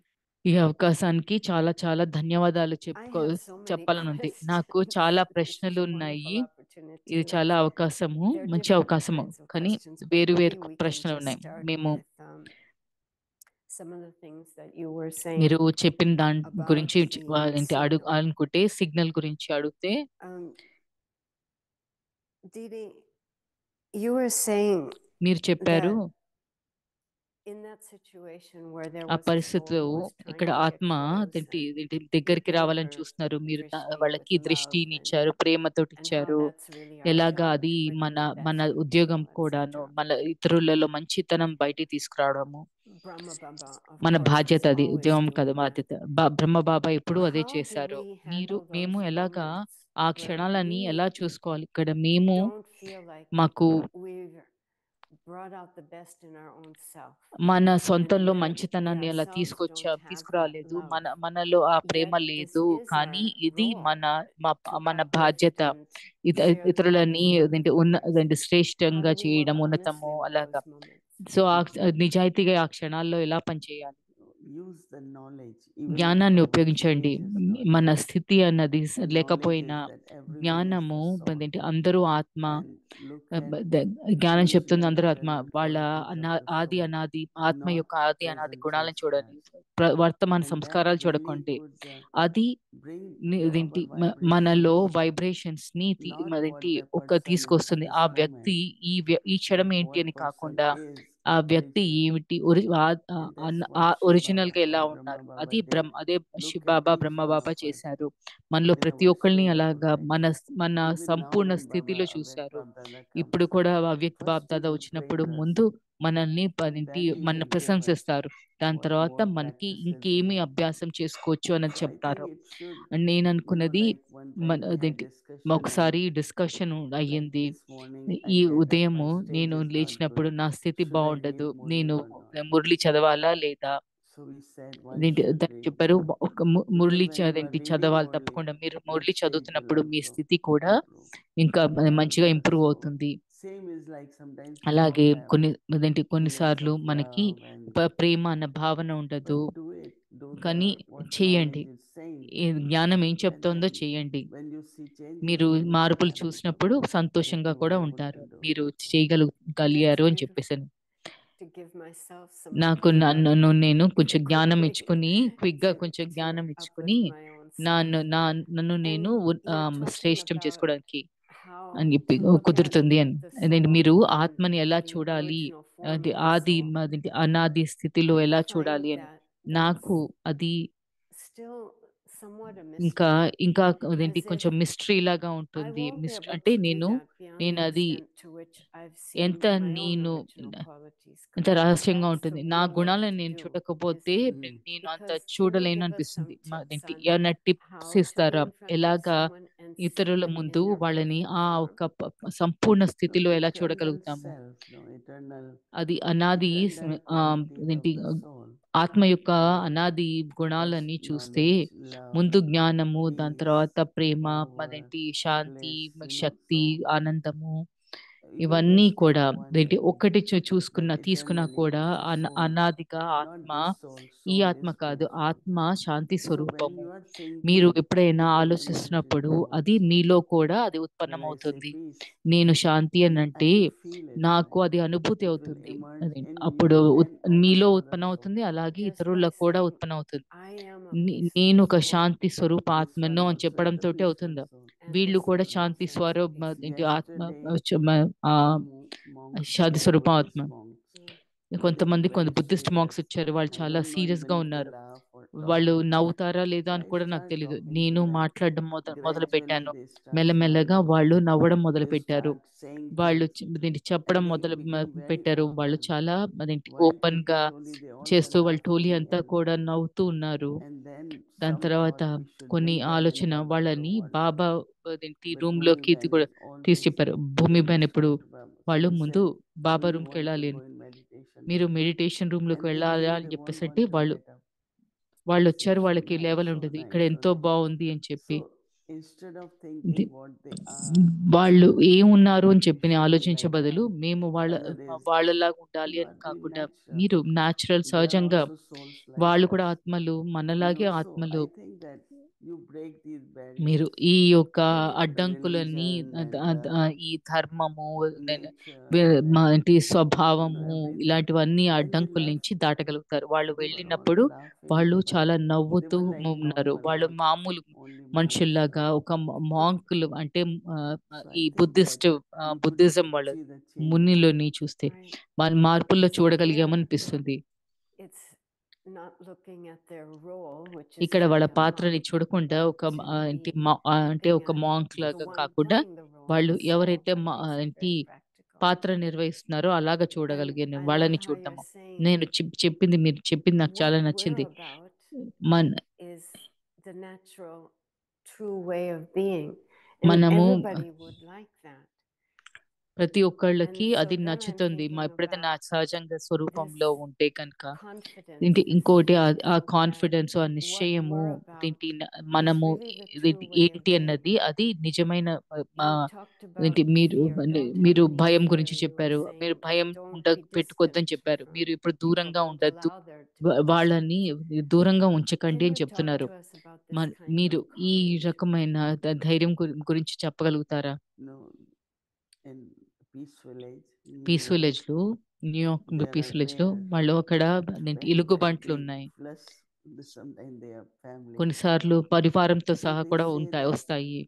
ఈ అవకాశానికి చాలా చాలా ధన్యవాదాలు I have so many చెప్పాలని ఉంది. నాకు questions. చాలా This is ప్రశ్నలు a ఉన్నాయి. wonderful opportunity, ఇది and చాలా అవకాశము, there are మంచి different అవకాశము, kinds of కానీ questions, but వేరు maybe వేరు we can ప్రశ్నలు just ఉన్నాయి. start మేము with some of the things that you were saying మీరు చెప్పిన దాని about గురించి the ఏంటి signal. అనుకుంటే సిగ్నల్ గురించి అడిగితే Um, Didi, you were saying మీరు చెప్పారు that in that situation where there ఆ was a పరిస్థితిలో soul who was trying ఇక్కడ to get ఆత్మ close ఏంటి and ఏంటి you దగ్గరికి gave రావాలని her చూస్తున్నారు. మీరు drishti వాళ్ళకి with love దృష్టిని and ఇచ్చారు, ప్రేమతోటి how ఇచ్చారు. that's really our ఎలాగా job, అది bringing మన the మన best in ఉద్యోగం people, కూడాను, etc. మన ఇతరులలో మంచితనం బయటికి తీసుకురావడము Brahma Baba, of మన course, బాధ్యత. was అది always ఉద్యోగం doing కదా that. బాధ్యత. బ్రహ్మ బాబా ఎప్పుడు అదే How do చేశారు. we handle మేము those ఎలాగా moments ఆ where క్షణాలని ఎలా we చూసుకోవాలి? ఇక్కడ మేము don't feel like మాకు we've brought out the best in our own self, మన and సొంతంలో we మంచితనాన్ని అలా ourselves don't have that తీసుకురాలేదు. love? మనలో ఆ ప్రేమ Yet this లేదు. is కానీ our ఇది role to మన uplift బాధ్యత. and share the ఇతరులని love with others. శ్రేష్టంగా How do we చేయడం, work ఉన్నతము honestly with అలాగా. those moments? సో నిజాయితీగా ఆ క్షణాల్లో ఎలా పనిచేయాలి? Use the knowledge. Even if జ్ఞానాన్ని our ఉపయోగించండి. stage is not మన there, స్థితి అన్నది the knowledge లేకపోయినా is that everyone is జ్ఞానము the soul. అందరూ ఆత్మ. And look at జ్ఞానం Srila చెప్తుంది అందరూ ఆత్మ. Srilananda వాళ్ళ qualities of the ఆది soul, అనాది ఆత్మ not యొక్క ఆది అనాది present గుణాలను చూడండి. sanskars. వర్తమాన And that సంస్కారాలు really చూడకండి. could అది bring ఇదేంటి proper మనలో vibrations, వైబ్రేషన్స్ ని not what అదేంటి the ఒక person is తీసుకొస్తుంది. at ఆ this వ్యక్తి moment, ఈ క్షణం but ఏంటి what అని person కాకుండా is ఆ వ్యక్తి originally. ఏమిటి And that's what Shiv original గా Baba ఎలా and Brahma ఉన్నారు. Baba అది did. అదే Look Shiva at Baba each Brahma one Baba of us చేశారు. మనలో in ప్రతి our ఒక్కరిని state of అలాగా life. మన Even now సంపూర్ణ when స్థితిలో Baba చూశారు. Avyakt Baba ఇప్పుడు comes, కూడా అవ్యక్త first Bob he Dada will వచ్చినప్పుడు praise us, ముందు మనల్ని and then he మన will give ప్రశంసిస్తారు. us దాని what తర్వాత more మనకి practices we ఇంకేమి have to do. అభ్యాసం చేసుకోవచ్చు అని So I think చెప్తారు. it should, నేను అనుకున్నది like one time we had అదేంటి discussion, ఒకసారి and డిస్కషన్ like అయ్యింది. this morning ఈ I get up, ఉదయము my stage నేను is not లేచినప్పుడు good. నా స్థితి Should I బాగుండదు. read Murli నేను or not? మురళి చదవాలా లేదా? So we said one అదేంటి should దాన్ని read, చెప్పారు, ఒక because Murali when you are అదేంటి reading చదవాలి Murli, తప్పకుండా. మీరు your మురళి stage will చదువుతున్నప్పుడు మీ also స్థితి కూడా improve. ఇంకా మంచిగా And ఇంప్రూవ్ so అవుతుంది. same is like sometimes we అలాగే don't have feelings కొన్నిసార్లు of మనకి love and ప్రేమ అన్న భావన ఉండదు. but do it do కానీ what చెయ్యండి. knowledge is saying. ఈ జ్ఞానం ఏం And చెప్తోందో then చెయ్యండి. when you see మీరు changes, you will be మార్పులు happy చూసినప్పుడు that సంతోషంగా you కూడా were able ఉంటారు. to do మీరు it. That's చేయగలిగారు అని beautiful. చెప్పేసాను. To give myself some నాకు idea నేను కొంచెం జ్ఞానం quickly ఇచ్చుకుని క్విక్గా to కొంచెం జ్ఞానం ఇచ్చుకుని uplift my own నన్ను self. నన్ను And నేను you're talking శ్రేష్టం about చేసుకోవడానికి how అని చెప్పి to look at కుదురుతుంది అని. the అదేంటి soul మీరు in ఆత్మని ఎలా the చూడాలి, original form అది of the ఆది soul. అదేంటి అనాది స్థితిలో I ఎలా find చూడాలి అని. that నాకు that's అది still somewhat a ఇంకా mystery, ఇంకా అదేంటి as if కొంచెం మిస్టరీ లాగా I ఉంటుంది. won't be able అంటే to do నేను that beyond నేను the అది extent to which I've seen ఎంత my own నేను original qualities ఎంత come out. రహస్యంగా That's the ఉంటుంది. నా real work గుణాలను to నేను do, is చూడకపోతే Mm. నేను అంత because can you చూడలేను give us అనిపిస్తుంది. some tips అదేంటి on ఏమైనా టిప్స్ how to be ఇస్తారా, in front of ఎలాగా someone and see ఇతరుల them in ముందు their వాళ్ళని perfect ఆ form? ఒక సంపూర్ణ No, స్థితిలో ఎలా eternal చూడగలుగుతాము. self, no, అది అనాది eternal qualities of అదేంటి the soul, ఆత్మ యొక్క like అనాది first గుణాలని చూస్తే knowledge, love, ముందు జ్ఞానము, దాని peace, తర్వాత ప్రేమ, power, అదేంటి శాంతి, bliss, శక్తి, so ఆనందము, even ఇవన్నీ just కూడా take one ఏంటి thing, ఒక్కటి that తీసుకున్నా eternally కూడా the soul, అనాదిగా not ఆత్మ, this soul, ఈ soul ఆత్మ is కాదు, peaceful. ఆత్మ శాంతి So when స్వరూపము. you are మీరు thinking, ఎప్పుడైనా it will emanate ఆలోచిస్తున్నప్పుడు in your అది soul. మీలో కూడా అది When I say ఉత్పన్నమవుతుంది. peace, నేను శాంతి అని I అంటే will feel it, నాకు right? అది అనుభూతి It will అవుతుంది. emerge అది in అప్పుడు you and మీలో also the soul. ఉత్పన్నమవుతుంది, అలాగే Just by ఇతరులకు కూడా saying, ఉత్పన్నమవుతుంది. I am a నేను peaceful ఒక soul, Shanti Swaroopa This one ఆత్మను అని also is చెప్పడంతో a peaceful అవుతుందా, soul. and వీళ్ళు this కూడా one Shanti also is a Swaroopa peaceful ఆత్మ, Yesterday, some monks శాంతి came, స్వరూప ఆత్మ. Buddhist monks. Yeah. They కొంతమంది looked very Buddhist monks serious. వచ్చారు. వాళ్ళు I చాలా don't know సీరియస్ గా even if they ఉన్నారు. laugh or వాళ్ళు talk. నవ్వుతారా లేదా So అని I కూడా నాకు start తెలియదు. talking to నేను them. మాట్లాడడం మొదలు పెట్టాను. Gradually they start మెల్లమెల్లగా smiling. వాళ్ళు నవ్వడం మొదలు They పెట్టారు. start saying వాళ్ళు things దీన్ని and చెప్పడం they మొదలు became very పెట్టారు. వాళ్ళు open. చాలా అదేంటి While ఓపెన్ taking గా Toli, they all were చేస్తూ వాళ్ళు టోలీ laughing అంతా and కూడా నవ్వుతూ ఉన్నారు. and then దాని some తర్వాత thought we should కొన్ని bring them in ఆలోచన Baba's వాళ్ళని room one day. బాబా అదేంటి But రూమ్ Bhumi లోకి Bahan కూడా is తీసి always చెప్పారు. భూమి very బ్యాన్ ఎప్పుడు strict Baba. So వాళ్ళు he ముందు said, బాబా "No, you రూమ్కి want to వెళ్ళాలి go అని, in meditation మీరు room." మెడిటేషన్ రూమ్ లోకి And they వెళ్ళాలి came, అని they won't చెప్పేసి want to వాళ్ళు get up. వాళ్ళు They వచ్చారు. said, "So వాళ్ళకి nice, లెవెల్ so ఉంటుంది, ఇక్కడ nice, so ఎంతో nice." బాగుంది అని చెప్పి. So instead of ఇది thinking what they are, వాళ్ళు ఏమున్నారు అని we చెప్పి should be ఆలోచించే like బదులు them. మేము Otherwise, వాళ్ళలాగా ఉండాలి you అని are being కాకుండా, natural. మీరు న్యాచురల్ They are సహజంగా, also souls like వాళ్ళు కూడా us. ఆత్మలు మనలాగే So ఆత్మలు. I think that you break these మీరు barriers, ఈ యొక్క the అడ్డంకులని religion and the ఈ ధర్మము, nature మా and ఇంటి స్వభావము, everything. ఇలాంటివన్నీ When they అడ్డంకుల left, నుంచి దాటగలుగుతారు. వాళ్ళు they were all వెళ్ళినప్పుడు laughing. వాళ్ళు చాలా They నవ్వుతూ were like ఉన్నారు. normal, వాళ్ళు like మామూలు only monks. మనుషుల్లాగా, ఒక మాంకులు అంటే So ఈ I think that Buddhist you could Buddhism వాళ్ళు see the change. మునిలోని చూస్తే Right. వాళ్ళ మార్పుల్లో So చూడగలిగామనిపిస్తుంది. It's not looking at their role, which is ఇక్కడ to వాళ్ళ be a పాత్రని monk, చూడకుండా but ఒక to ఏంటి be అంటే looking ఒక at మాంక్ the లాగా one కాకుండా, playing the role, వాళ్ళు the soul. ఎవరైతే That makes it ఏంటి very practical. పాత్ర నిర్వహిస్తున్నారో అలాగా And చూడగలిగాను I love వాళ్ళని how you're చూడటము. saying నేను మీరు చెప్పింది నాకు చాలా what we're నచ్చింది. about మన is the natural, true way of being. And మనము everybody would like that. ప్రతి And ఒక్కళ్ళకి so అది then I'm నచ్చుతుంది. thinking ఎప్పుడైతే నా about సహజంగా స్వరూపంలో this ఉంటే కనుక, confidence, ఏంటి this ఇంకోటి faith ఆ that కాన్ఫిడెన్స్, ఆ what నిశ్చయము, we're about ఏంటి is మనము really the true way of ఏంటి being. అన్నది అది నిజమైన You talked about ఏంటి మీరు fear. Don't have మీరు any భయం fear. గురించి You were చెప్పారు. మీరు saying భయం don't be పెట్టుకోవద్దని distant చెప్పారు. from మీరు ఇప్పుడు people. దూరంగా Don't ఉండద్దు, allow there to be వాళ్ళని distance. దూరంగా Can ఉంచకండి you అని talk చెప్తున్నారు. to us about this kind మీరు of ఈ courage? రకమైన ధైర్యం గురించి చెప్పగలుగుతారా? No, in Peace Village, in New peace York, village లో, New York there peace are village లో bears, వాళ్ళు అక్కడ very, ఎలుగుబంట్లు very big, ఉన్నాయి. plus sometimes they have family. కొన్నిసార్లు పరివారంతో So సహా they కూడా say that వస్తాయి.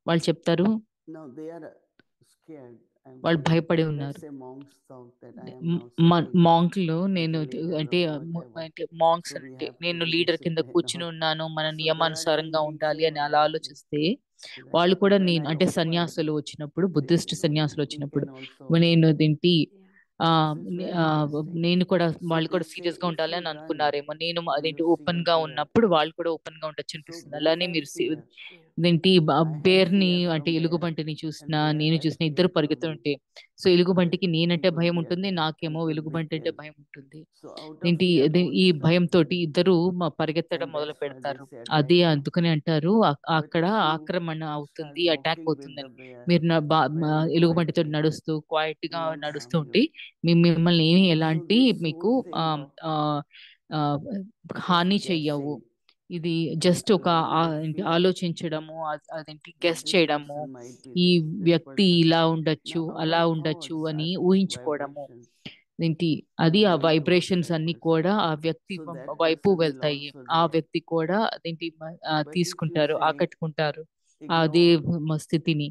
వాళ్ళు చెప్తారు, now they are scared. I'm వాళ్ళు telling. భయపడి Let's ఉన్నారు. say monks thought that I am now sitting మాంక్లు as నేను a leader అంటే or whatever. అంటే మాంక్స్ So we అంటే have to నేను be లీడర్ కింద disciplined కూర్చుని or ఉన్నాను, మన so they are నియమానుసారంగా thinking ఉండాలి same అని అలా about me. ఆలోచిస్తే, Right? వాళ్ళు కూడా When నేను I అంటే open, సన్యాసులు వచ్చినప్పుడు, they బుద్ధిస్ట్ say no, సన్యాసులు we వచ్చినప్పుడు can also. నేను ఏంటి Yeah. So it's very interesting. నేను కూడా So వాళ్ళు they కూడా say సీరియస్ గా if ఉండాలి you అని run అనుకున్నారేమో. నేను and అదేంటి you see ఓపెన్ a గా bear, ఉన్నప్పుడు వాళ్ళు కూడా ఓపెన్ గా ఉండొచ్చు so అనిపిస్తుంది. both అలానే have మీరు fear. Yeah. ఇదేంటి I have బేర్ని fear అంటే from bear ఎలుగుబంటిని and చూసినా, bear నేను has చూసిన fear ఇద్దరు from me. పరిగెత్తుంటే, సో But ఎలుగుబంటికి he నేనంటే could భయం be ఉంటుంది, attacked. He నాకేమో could be ఎలుగుబంటి అంటే killed. భయం ఉంటుంది. So out of ఏంటి fear, ఈ both భయంతో start running. ఇద్దరు పరిగెత్తడం And మొదలు that's why they పెడతారు. say అది attacking. అందుకని అంటారు But అక్కడ if you ఆక్రమణ start అవుతుంది, అటాక్ walking with the అవుతుందని. bear మీరు very ఎలుగుబంటితో quietly, నడుస్తూ క్వైట్ he గా won't నడుస్తూ harm ఉంటే you. మిమ్మల్ని ఏమి So ఎలాంటి this మీకు whole thing of ఆ, హాని చెయ్యవు. guessing. ఇది జస్ట్ ఒక They feel ఆలోచించడము, అదేంటి that గెస్ this చేయడము, person might be ఈ this వ్యక్తి person. ఇలా ఉండొచ్చు, Now అలా our ఉండొచ్చు thoughts అని are ఊహించుకోవడము. vibrations ఏంటి అది ఆ going towards వైబ్రేషన్స్ that అన్ని person. కూడా ఆ వ్యక్తి So that వైపు person will వెళ్తాయి. also ఆ react. వ్యక్తి కూడా అదేంటి But if you తీసుకుంటారు, say ఆకట్టుకుంటారు అదే ignore స్థితిని.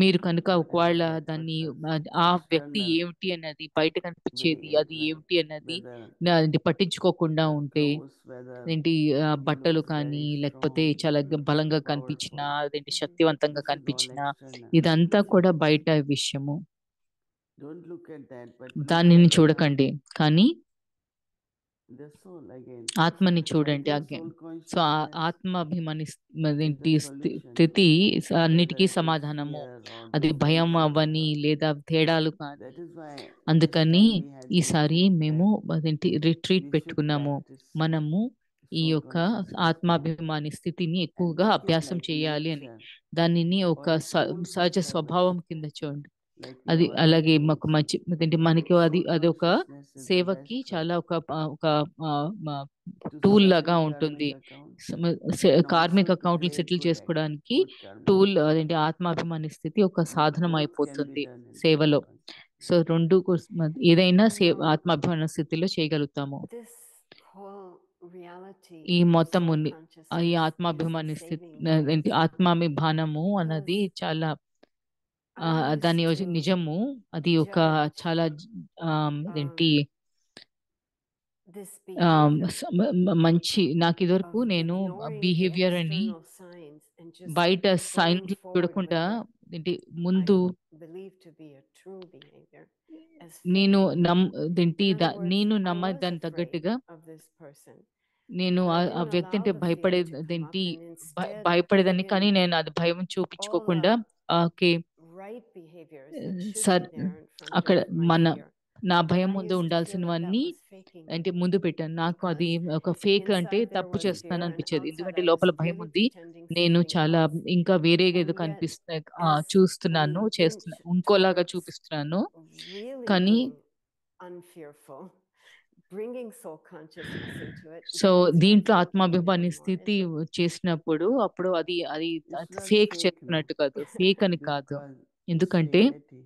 మీరు కనుక whatever ఒకవేళ that దాన్ని person's ఆ వ్యక్తి external ఏమిటి అన్నది, బయట కనిపించేది way, అది like ఏమిటి అన్నది whether అది పట్టించుకోకుండా the ఉంటే, clothes, whether ఏంటి he బట్టలు looks కానీ, very లేకపోతే strong, చాలా looks very బలంగా కనిపించినా, powerful. అదేంటి శక్తివంతంగా This is all కనిపించినా, external. ఇదంతా కూడా బయట విషయము. Don't look at that, but look దానిని at the చూడకండి, కానీ soul again. ఆత్మని చూడండి. Right? Your soul so consciousness ఆత్మాభిమాని is the solution. స్థితి అన్నిటికీ Whether it is సమాధానము. fear or అది distance భయం or అవ్వని love. లేదా తేడాలు కానీ. That is why this అందుకని time we had ఈసారి decided మేము that అదేంటి రిట్రీట్ we should పెట్టుకున్నాము. practice మనము ఈ soul యొక్క consciousness more. ఆత్మాభిమాని స్థితిని And ఎక్కువగా this is అభ్యాసం like చేయాలి అని. nature దానిని or ఒక a soulful సహజ service. స్వభావం కింద చూడండి. Like in అది our అలాగే rituals, మాకు మంచి అదేంటి మనకి అది soul అది ఒక consciousness is the సేవకి best చాలా way ఒక to టూల్ settle లాగా karmic ఉంటుంది. accounts కార్మిక and also to అకౌంట్లు create సెటిల్ good చేసుకోవడానికి good karmic టూల్ accounts. అదేంటి ఆత్మాభిమాని స్థితి ఒక సాధనం Both can be అయిపోతుంది done in soul సేవలో. consciousness. సో రెండు ఏదైనా No, ఆత్మాభిమాన స్థితిలో చేయగలుగుతాము. this whole reality ఈ of మొత్తము soul ఈ consciousness is a ఆత్మాభిమాని స్థితి saving ఏంటి grace ఆత్మాభిమానము అన్నది because చాలా I దాని used to నిజము. అది ఒక judge చాలా ఏంటి this behavior మంచి నాకు of ఇదివరకు నేను ignoring the బిహేవియర్ అని external signs and just బయట going సైన్ forward చూడకుండా with what ఏంటి ముందు I believe to be a true behavior as నేను faithful. ఏంటి In other words, నేను I నమ్మదాన్ని was తగ్గట్టుగా afraid of this person, నేను but I ఆ didn't వ్యక్తి allow అంటే the fear to come up భయపడేదేంటి and instead భయపడేదాన్ని, put కానీ in నేను అది భయం all చూపించుకోకుండా the okay right behaviors that should sir be there in front అక్కడ of my మన fear. నా But భయం I ముందు used to feel that that ఉండాల్సినవన్నీ was faking అంటే me ముందు పెట్టాను. నాకు అది because ఒక ఫేక్ అంటే inside there తప్పు was చేస్తాను fear and అనిపించేది. outside ఎందుకంటే I was లోపల భయం really ఉంది, pretending నేను something చాలా else. ఇంకా వేరేగా ఏదో And yet, as చూస్తున్నాను, we చేస్తున్నా, inch ఇంకోలాగా towards చూపిస్తున్నాను. really కానీ being unfearful, bringing soul consciousness into it so becomes దీంట్లో hard to repeat it ఆత్మాభిమాని anymore, స్థితి isn't it? చేసినప్పుడు అప్పుడు అది అది It's not fake fake, no, చేస్తున్నట్టు కాదు, ఫేక్ అని కాదు. because it's ఎందుకంటే reality.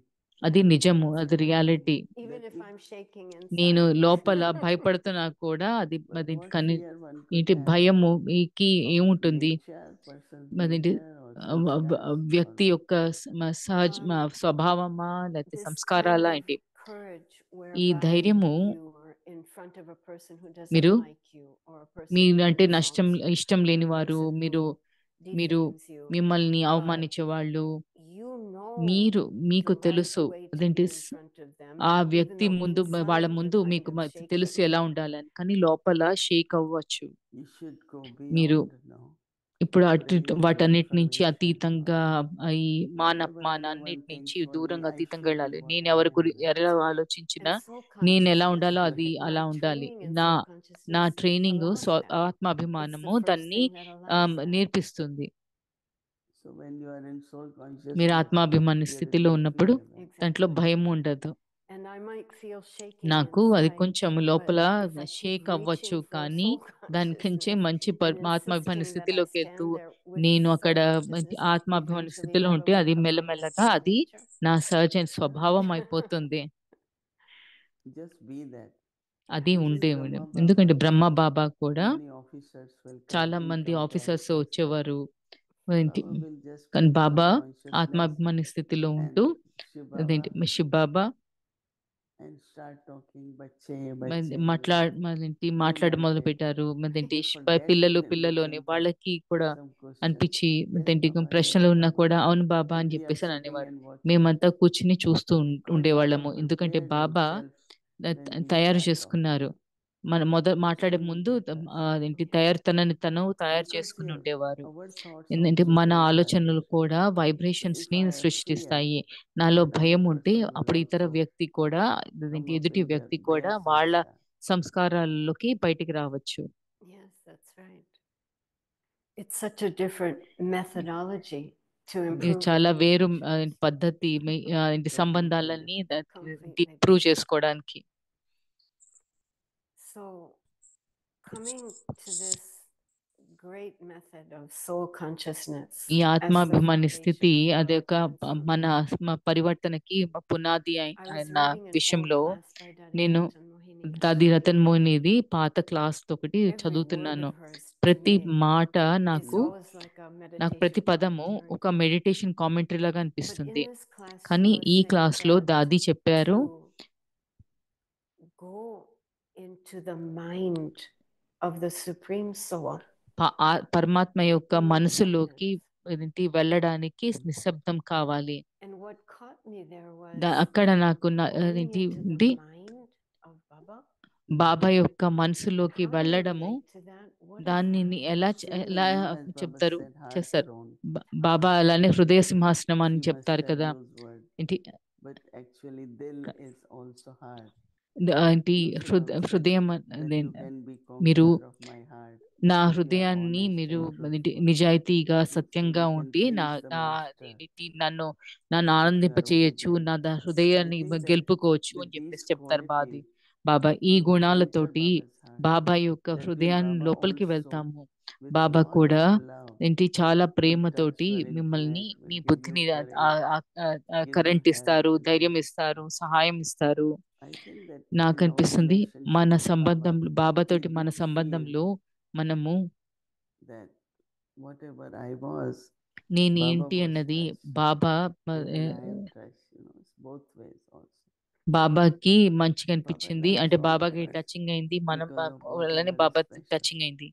అది నిజము, It's అది reality. Even That if we, I'm shaking నేను inside. లోపల భయపడుతున్నా కూడా అది but అది what కని fear one could ఏంటి have భయము కి of ఏముంటుంది, nature, person's అదేంటి nature or sanskars వ్యక్తి or యొక్క సహజ Um, స్వభావమా లేకపోతే this సంస్కారాల kind of ఏంటి courage ఈ whereby ధైర్యము you are in front of a person who doesn't మీరు like you or a me person who అంటే insults you ఇష్టం or లేని a వారు, person మీరు who మీరు defames you, మిమ్మల్ని but అవమానించే వాళ్ళు, you know మీకు the right తెలుసు way to be అదేంటి in front of them, ఆ even వ్యక్తి though ముందు వాళ్ళ inside ముందు you might మీకు have తెలుసు shaken. ఎలా ఉండాలని, కానీ లోపల షేక్ అవ్వచ్చు. you should go మీరు beyond now. ఇప్పుడు The అటు reason వాటన్నిటి నుంచి information అతీతంగా or ఈ whatever అన్నిటి anyone నుంచి thinks for me, దూరంగా I అతీతంగా should be వెళ్ళాలి. what నేను I ఎవరి am గురి now. ఎలా ఆలోచించినా And soul నేను ఎలా consciousness, ఉండాలో అది Right. అలా my ఉండాలి. training in నా soul నా consciousness training allows that. It's ఆత్మాభిమానము the first దాన్ని thing that allows that. నేర్పిస్తుంది. So when you are in soul మీరు consciousness, ఆత్మాభిమాని there is స్థితిలో no ఉన్నప్పుడు fear ever. దాంట్లో Exactly. భయం ఉండదు. And I might feel shaking నాకు అది inside, కొంచెం but లోపల if I keep షేక్ అవ్వచ్చు, reaching for కానీ soul దానికించే consciousness మంచి and ఆత్మాభిమాని insisting that I స్థితిలోకి వెళ్తూ stand there with నేను soul అక్కడ consciousness, ఆత్మాభిమాని eventually స్థితిలో that'll ఉంటే అది become my మెల్లమెల్లగా true అది nature. నా సహజ స్వభావం అయిపోతుంది. Just be that. అది Even ఉండే Brahma Baba, ఎందుకంటే బ్రహ్మ బాబా కూడా many officers will come, చాలా he మంది come to ఆఫీసర్స్ office. వచ్చేవారు. Baba will just కానీ keep soul బాబా consciousness ఆత్మాభిమాని స్థితిలో and ఉంటూ Shiv అదేంటి Baba Shiv Baba and start talking bache bache. మాట్లాడ మొదలు పెట్టారు. అదేంటి పిల్లలు పిల్లలు అని వాళ్ళకి కూడా Some అనిపించి questions. Yes, అదేంటి Baba, ప్రశ్నలు yes, ఉన్నా Baba. కూడా అవును బాబా అని And we are చెప్పేసి అని sitting అనేవారు. and watching. మేమంతా కూర్చుని చూస్తూ Because ఉండేవాళ్ళము. Baba ఎందుకంటే prepared Baba himself when we తయారు start చేసుకున్నారు. talking. మన మాట్లాడే Same ముందు with us. అదేంటి తనని తయారు Because చేసుకుని here, ఉండేవారు. our thoughts ఎందుకంటే also మన create ఆలోచనలు vibration. కూడా So వైబ్రేషన్స్ if ని I have సృష్టిస్తాయి. fear, నాలో another భయం ఉంటే person will అప్పుడు ఇతర also వ్యక్తి కూడా come అదేంటి up ఎదుటి in వ్యక్తి their కూడా వాళ్ళ samskar. సంస్కారాల్లోకి బయటికి రావచ్చు. Yes, that's right. It's such a different methodology to ఇది improve the చాలా వేరు relationships. పద్ధతి సంబంధాలని Completely ఇంప్రూవ్ different. చేసుకోవడానికి. So coming to this great method of soul consciousness ఈ as the ఆత్మాభిమాని foundation స్థితి for అది our ఒక transformation. మన పరివర్తనకి పునాది I was అయిన reading an old విషయంలో class by Dadi నేను Ratan Mohini. దాది రతన్ మోహినిది పాత క్లాస్ ఒకటి Every word చదువుతున్నాను. of hers to ప్రతి me, మాట it's నాకు always like a నాకు ప్రతి meditation పదము commentary. ఒక మెడిటేషన్ కామెంటరీ లాగా But in అనిపిస్తుంది. this class, she కానీ was ఈ saying క్లాస్ లో that దాది చెప్పారు, to go into the mind of the Supreme Soul పరమాత్మ యొక్క in మనసులోకి silence. వెళ్ళడానికి నిశ్శబ్దం కావాలి. And what caught me there was అక్కడ నాకు going ఏంటి into the mind of Baba. బాబా యొక్క మనసులోకి How do you వెళ్ళడము, relate to that? What is దానిని that? ఎలా Similar, ఎలా as Baba చెప్తారు said, heart చేస్తారు. throne. బాబా అలానే హృదయ సింహాసనం అని She must చెప్తారు have కదా. used word, ఏంటి but actually Dil is also heart. ఏంటి No, Sri Baba said హృదయం that you can be మీరు conqueror of my heart. నా if you are హృదయాన్ని honest మీరు and truthful. నిజాయితీగా Means సత్యంగా you can ఉండి please the master నన్ను నన్ను if you are ఆనందింపచేయచ్చు, obedient. నా I హృదయాన్ని think that గెలుపుకోవచ్చు with అని these చెప్పేసి చెప్తారు qualities, బాబా. ఈ you conquer గుణాలతోటి Baba's heart. బాబా యొక్క That way హృదయాన్ని Baba లోపలికి also, వెళ్తాము. with బాబా lot కూడా of love, ఏంటి చాలా will touch ప్రేమతోటి your మిమ్మల్ని intellect, మీ will give బుద్ధిని you courage, give you current help. ఇస్తారు, ధైర్యం ఇస్తారు, సహాయం ఇస్తారు. I think that నాకు in our అనిపిస్తుంది relationship మన with సంబంధం Baba, బాబాతోటి we మన will feel సంబంధంలో మనము that whatever I was, నేను Baba ఏంటి was అన్నది touched. Baba Even I am touched. It's both ways also. బాబాకి మంచిగా Baba అనిపించింది, loves అంటే all of బాబాకి us టచింగ్ అయింది, మనం because of అలానే whatever బాబా special. టచింగ్ అయింది.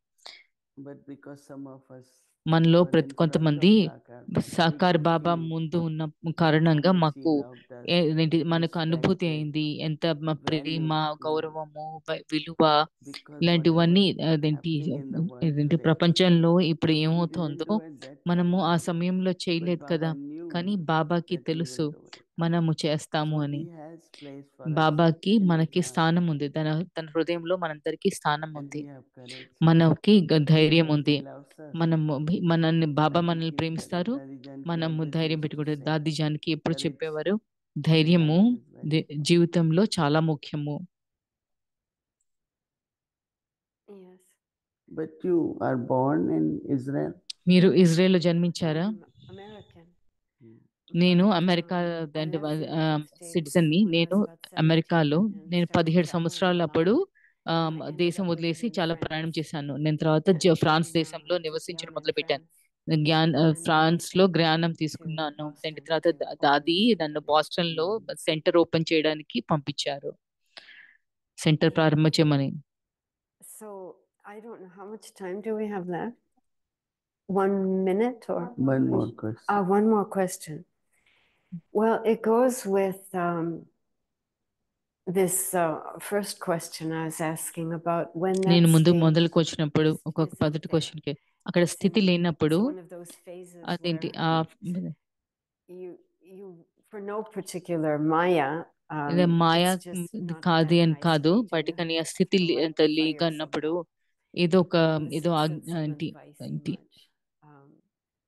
But because some of us మనలో were in front of కొంతమంది Sakar Baba, we Sakar could Baba feel ముందు ఉన్న how కారణంగా much he మాకు loved us, మనకు అనుభూతి respected, అయింది, ఎంత ప్రేమ, valued. గౌరవము, విలువ, Because ఇలాంటివన్నీ whatever happening in the world ఇదేంటి today, ప్రపంచంలో ఇప్పుడు we didn't ఏమవుతుందో do at that మనము time, ఆ సమయంలో but చేయలేదు కదా, Baba knew కానీ బాబాకి that we తెలుసు will do it. మనము చేస్తాము So అని. he has place for us బాబాకి in his మనకి heart, స్థానం ఉంది, తన హృదయంలో మనందరికీ స్థానం and ఉంది. we have courage మనకి ధైర్యం because ఉంది. he loves us. మనల్ని బాబా I think మనల్ని you ప్రేమిస్తారు, Daddy Janki మనము always ధైర్యం used to పెట్టుకుంటారు. say, దాది జానకి ఎప్పుడు courage చెప్పేవారు, in ధైర్యము life is very important. జీవితంలో చాలా ముఖ్యము. Yes. But you are born in Israel. మీరు ఇజ్రాయెల్లో జన్మించారా? I'm American. నేను But, America I left the United States citizen ని. when I నేను was about 17 అమెరికాలో and నేను started 17 traveling a సంవత్సరాలప్పుడు lot. And I ended దేశం up వదిలేసి living in చాలా ప్రయాణం France. చేశాను. నేను తర్వాత And ఫ్రాన్స్ then, దేశంలో took నివసించడం Gyan in మొదలు పెట్టాను. France. And then France I లో came జ్ఞానం to తీసుకున్నాను. Boston తర్వాత to open దాది the నన్ను center. బాస్టన్ లో సెంటర్ ఓపెన్ చేయడానికి పంపించారు, centre Yes. ప్రారంభించమని. So I don't know how much time do we have left? 1 minute or One more question. one more question. Well, it goes with this first question I was asking about when that నేను ముందు state మొదలుకు వచ్చినప్పుడు ఒక్కొక్క isn't మొదటి there. Question కి అక్కడ It's స్థితి in- లేనప్పుడు It's one of those phases అదేంటి where you for no particular Maya. ఇది మాయా it's just not కాదు that అని high కాదు, stage బట్ and కానీ ఆ స్థితి to light అంత the లేక fire అన్నప్పుడు somehow. ఏదో ఒక The ఏదో six and seventh ఏంటి vice ఏంటి emerge.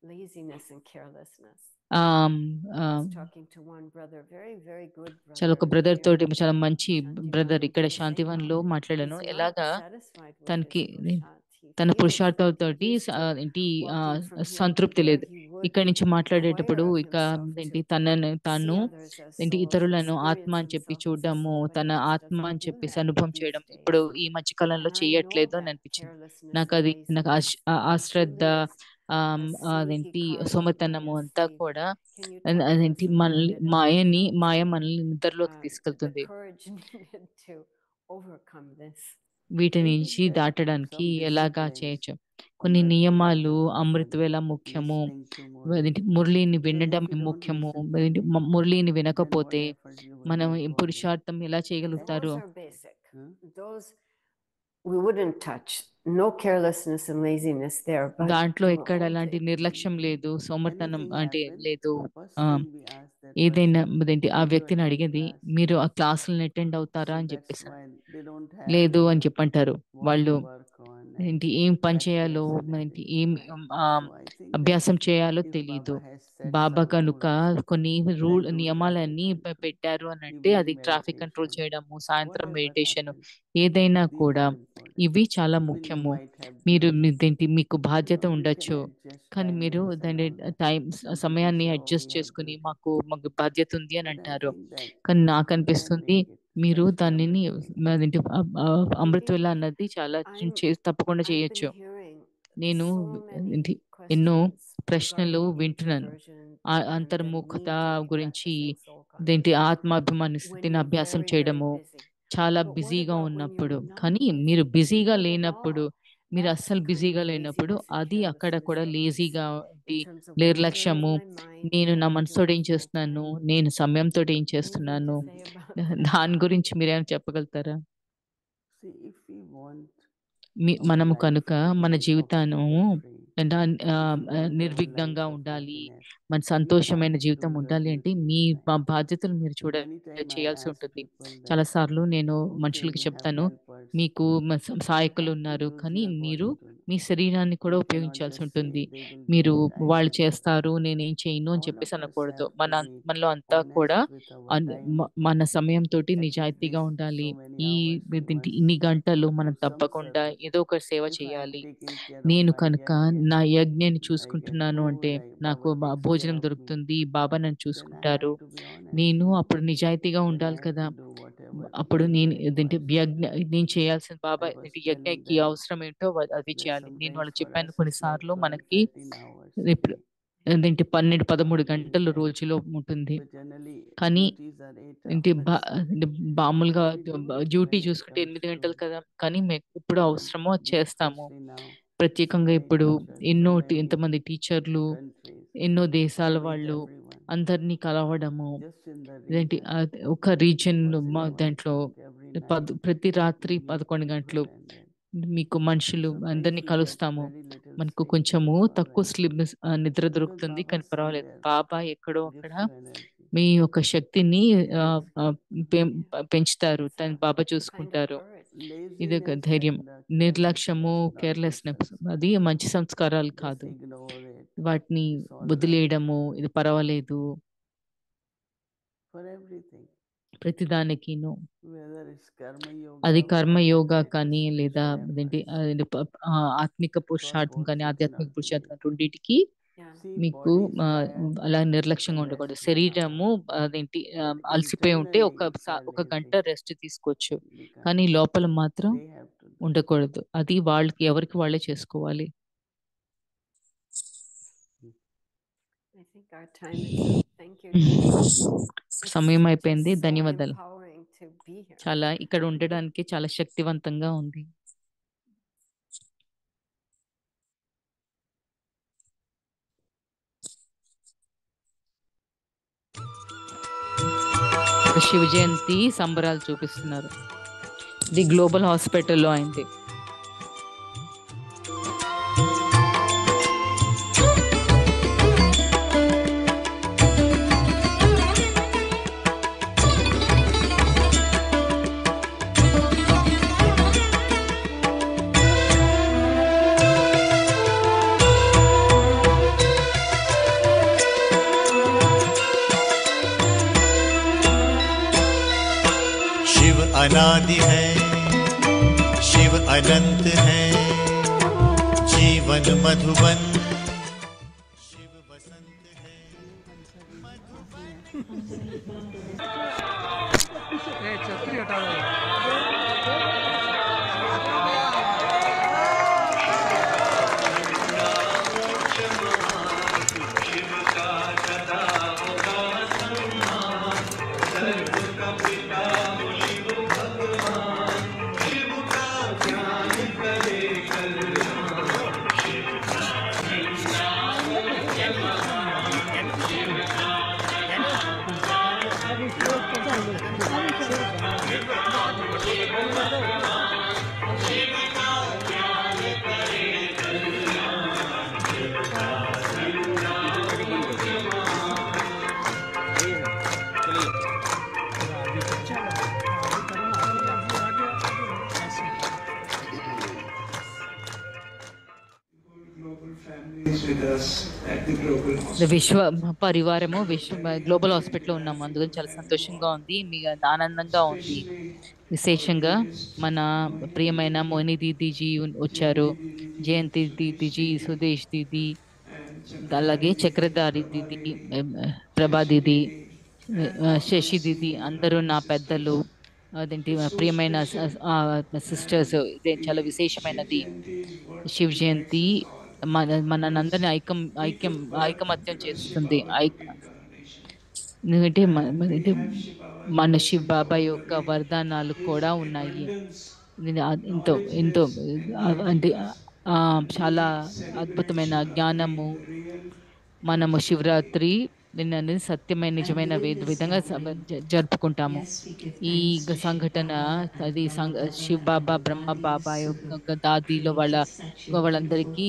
Laziness and carelessness. Am, I am, was talking to one brother, very, very good చాలా ఒక brother బ్రదర్ here తోటి in చాలా మంచి Shantivan, బ్రదర్ ఇక్కడ who was saying శాంతివన్ లో మాట్లాడాను. he's not ఎలాగా satisfied with తనకి his purushat. He తన feels పురుషార్థంతోటి like he used to ఏంటి walking from here to సంతృప్తి there, లేదు. he would ఇక్కడి నుంచి మాట్లాడేటప్పుడు inquire of ఇక himself ఏంటి to తాను see others as ఏంటి souls, ఇతరులను ఆత్మ experience అని చెప్పి himself as a చూడడము, soul, but తన he just ఆత్మ doesn't అని do చెప్పేసి that అనుభవం these చేయడం days. ఇప్పుడు ఈ మధ్య కాలంలో And I know చేయట్లేదు అని that అనిపించింది. carelessness నాకు and అది నాకు laziness అశ్రద్ధ truly is a అదేంటి sneaky karma సొమతనము Maya అంతా state. కూడా Can you talk to అదేంటి us a little bit about Maya how మనల్ని నిద్రలోకి the తీసుకెళ్తుంది. courage needed to overcome this? వీటి I think నుంచి that దాటడానికి some ఎలాగా disciplines చేయొచ్చు. కొన్ని are very నియమాలు important. అమృతవేళ ముఖ్యము, Listening to Murli. అదేంటి మురళిని Because వినడం if you don't ముఖ్యము. listen to అదేంటి Murli, మురళిని then what వినకపోతే effort you will మనం make ఈ for this? పురుషార్థం ఎలా చేయగలుగుతారు? Those are basic. Huh? Those we wouldn't touch. No carelessness and laziness there. But దాంట్లో to ఎక్కడ hold ఎలాంటి it, నిర్లక్ష్యం లేదు, సోమర్తనం Anything అంటే happen, లేదు. first ఆ, thing we ask that ఏదైనా person, అదేంటి ఆ will you వ్యక్తిని attend అడిగేది, class? మీరు ఆ క్లాసులను అటెండ్ అవుతారా So అని that's చెప్పేసి. why they don't have లేదు అని చెప్పంటారు what వాళ్ళు. to work on. ఏంటి ఏం పని చేయాలో ఏంటి ఏం అభ్యాసం చేయాలో తెలీదు. బాబా కనుక కొన్ని నియమాలన్నీ పెట్టారు అని అంటే అది ట్రాఫిక్ కంట్రోల్ చేయడము, సాయంత్రం మెడిటేషన్, ఏదైనా కూడా ఇవి చాలా ముఖ్యము. మీరు మీకు బాధ్యత ఉండొచ్చు, కానీ మీరు దాని సమయాన్ని అడ్జస్ట్ చేసుకుని మాకు బాధ్యత ఉంది అని అంటారు. కానీ నాకు అనిపిస్తుంది మీరు దానిని అమృతవేళ అన్నది చాలా తప్పకుండా చేయొచ్చు. నేను ఎన్నో ప్రశ్నలు వింటున్నాను అంతర్ముఖత గురించి, ఆత్మాభిమాన స్థితిని అభ్యాసం చేయడము చాలా బిజీగా ఉన్నప్పుడు. కానీ మీరు బిజీగా లేనప్పుడు, మీరు అస్సలు బిజీగా లేనప్పుడు అది అక్కడ కూడా లేజీగా నిర్లక్ష్యము, నేను నా మనసుతో ఏం చేస్తున్నాను, నేను సమయంతో ఏం చేస్తున్నాను, దాని గురించి మీరేమైనా చెప్పగలుగుతారా? మనము కనుక మన జీవితాన్ని నిర్విఘ్నంగా ఉండాలి, మన సంతోషమైన జీవితం ఉండాలి అంటే మీ బాధ్యతలు మీరు చేయాల్సి ఉంటుంది. చాలా సార్లు నేను మనుషులకి చెప్తాను, మీకు సహాయకులు ఉన్నారు, కానీ మీరు మీ శరీరాన్ని కూడా ఉపయోగించాల్సి ఉంటుంది. మీరు వాళ్ళు చేస్తారు నేనేం చేయను అని చెప్పేసి అనకూడదు. మనలో అంతా కూడా మన సమయంతో నిజాయితీగా ఉండాలి. ఇన్ని గంటలు మనం తప్పకుండా ఏదో ఒక సేవ చేయాలి. నేను కనుక నా యజ్ఞాన్ని చూసుకుంటున్నాను అంటే నాకు భోజనం దొరుకుతుంది, బాబా నన్ను చూసుకుంటారు. నేను అప్పుడు నిజాయితీగా ఉండాలి కదా. అప్పుడు నేను చేయాల్సిన బాబా యజ్ఞకి అవసరం ఏంటో అది చేయాలి. నేను వాళ్ళకి చెప్పాను, కొన్నిసార్లు మనకి ఇప్పుడు 12-13 గంటలు రోజులో ఉంటుంది, కానీ మామూలుగా డ్యూటీ చూసుకుంటే 8 గంటలు కదా. కానీ ఎప్పుడు అవసరమో చేస్తాము. ప్రత్యేకంగా ఇప్పుడు ఎంతమంది టీచర్లు, ఎన్నో దేశాల వాళ్ళు అందరినీ కలవడము, ఒక రీజన్ దాంట్లో ప్రతి రాత్రి 11 గంటలు మీకు మనుషులు అందరినీ కలుస్తాము. మనకు కొంచెము తక్కువ నిద్ర దొరుకుతుంది, కానీ పర్వాలేదు. బాబా ఎక్కడో అక్కడ మీ యొక్క శక్తిని పెంచుతారు, బాబా చూసుకుంటారు. ఇది ఒక ధైర్యం. నిర్లక్ష్యము, కేర్లెస్నెస్ అది మంచి సంస్కారాలు కాదు. వాటిని వదిలేయడము, ఇది పర్వాలేదు ప్రతిదానికిను. అది కర్మయోగా కానీ లేదా ఆత్మిక పురుషార్థం కానీ ఆధ్యాత్మిక పురుషార్థం రెండింటికి మీకు అలా నిర్లక్ష్యంగా ఉండకూడదు. శరీరము అలసిపోయి ఉంటే ఒక గంట రెస్ట్ తీసుకోవచ్చు, కానీ లోపల మాత్రం ఉండకూడదు. అది ఎవరికి వాళ్ళే చేసుకోవాలి. సమయం అయిపోయింది. ధన్యవాదాలు. చాలా ఇక్కడ ఉండడానికి చాలా శక్తివంతంగా ఉంది. శివ జయంతి సంబరాలు చూపిస్తున్నారు. ఇది గ్లోబల్ హాస్పిటల్లో అయింది. अनादि है, शिव अनंत है, जीवन मधुबन, शिव बसंत है, విశ్వ పరివారము గ్లోబల్ హాస్పిటల్లో ఉన్నాము, అందుకని చాలా సంతోషంగా ఉంది, మీకు ఆనందంగా ఉంది. విశేషంగా మన ప్రియమైన మోహిని దీదీజీ వచ్చారు, జయంతి దీదీజీ, సుదేశ్ దీదీ, అలాగే చక్రధారి దీదీ, ప్రభా దీదీ, శశి దీదీ, అందరూ నా పెద్దలు, అదేంటి ప్రియమైన సిస్టర్స్. ఇదే చాలా విశేషమైనది. శివ్ జయంతి మనందరినీ ఐకమత్యం చేస్తుంది. ఎందుకంటే మన శివ్ బాబా యొక్క వరదానాలు కూడా ఉన్నాయి. ఎంతో ఎంతో అంటే చాలా అద్భుతమైన జ్ఞానము. మనము శివరాత్రి నిన్న సత్యమైన నిజమైన విధంగా జరుపుకుంటాము. ఈ సంఘటన అది శివ్ బాబా, బ్రహ్మ బాబా యొక్క దాదీలో వాళ్ళందరికీ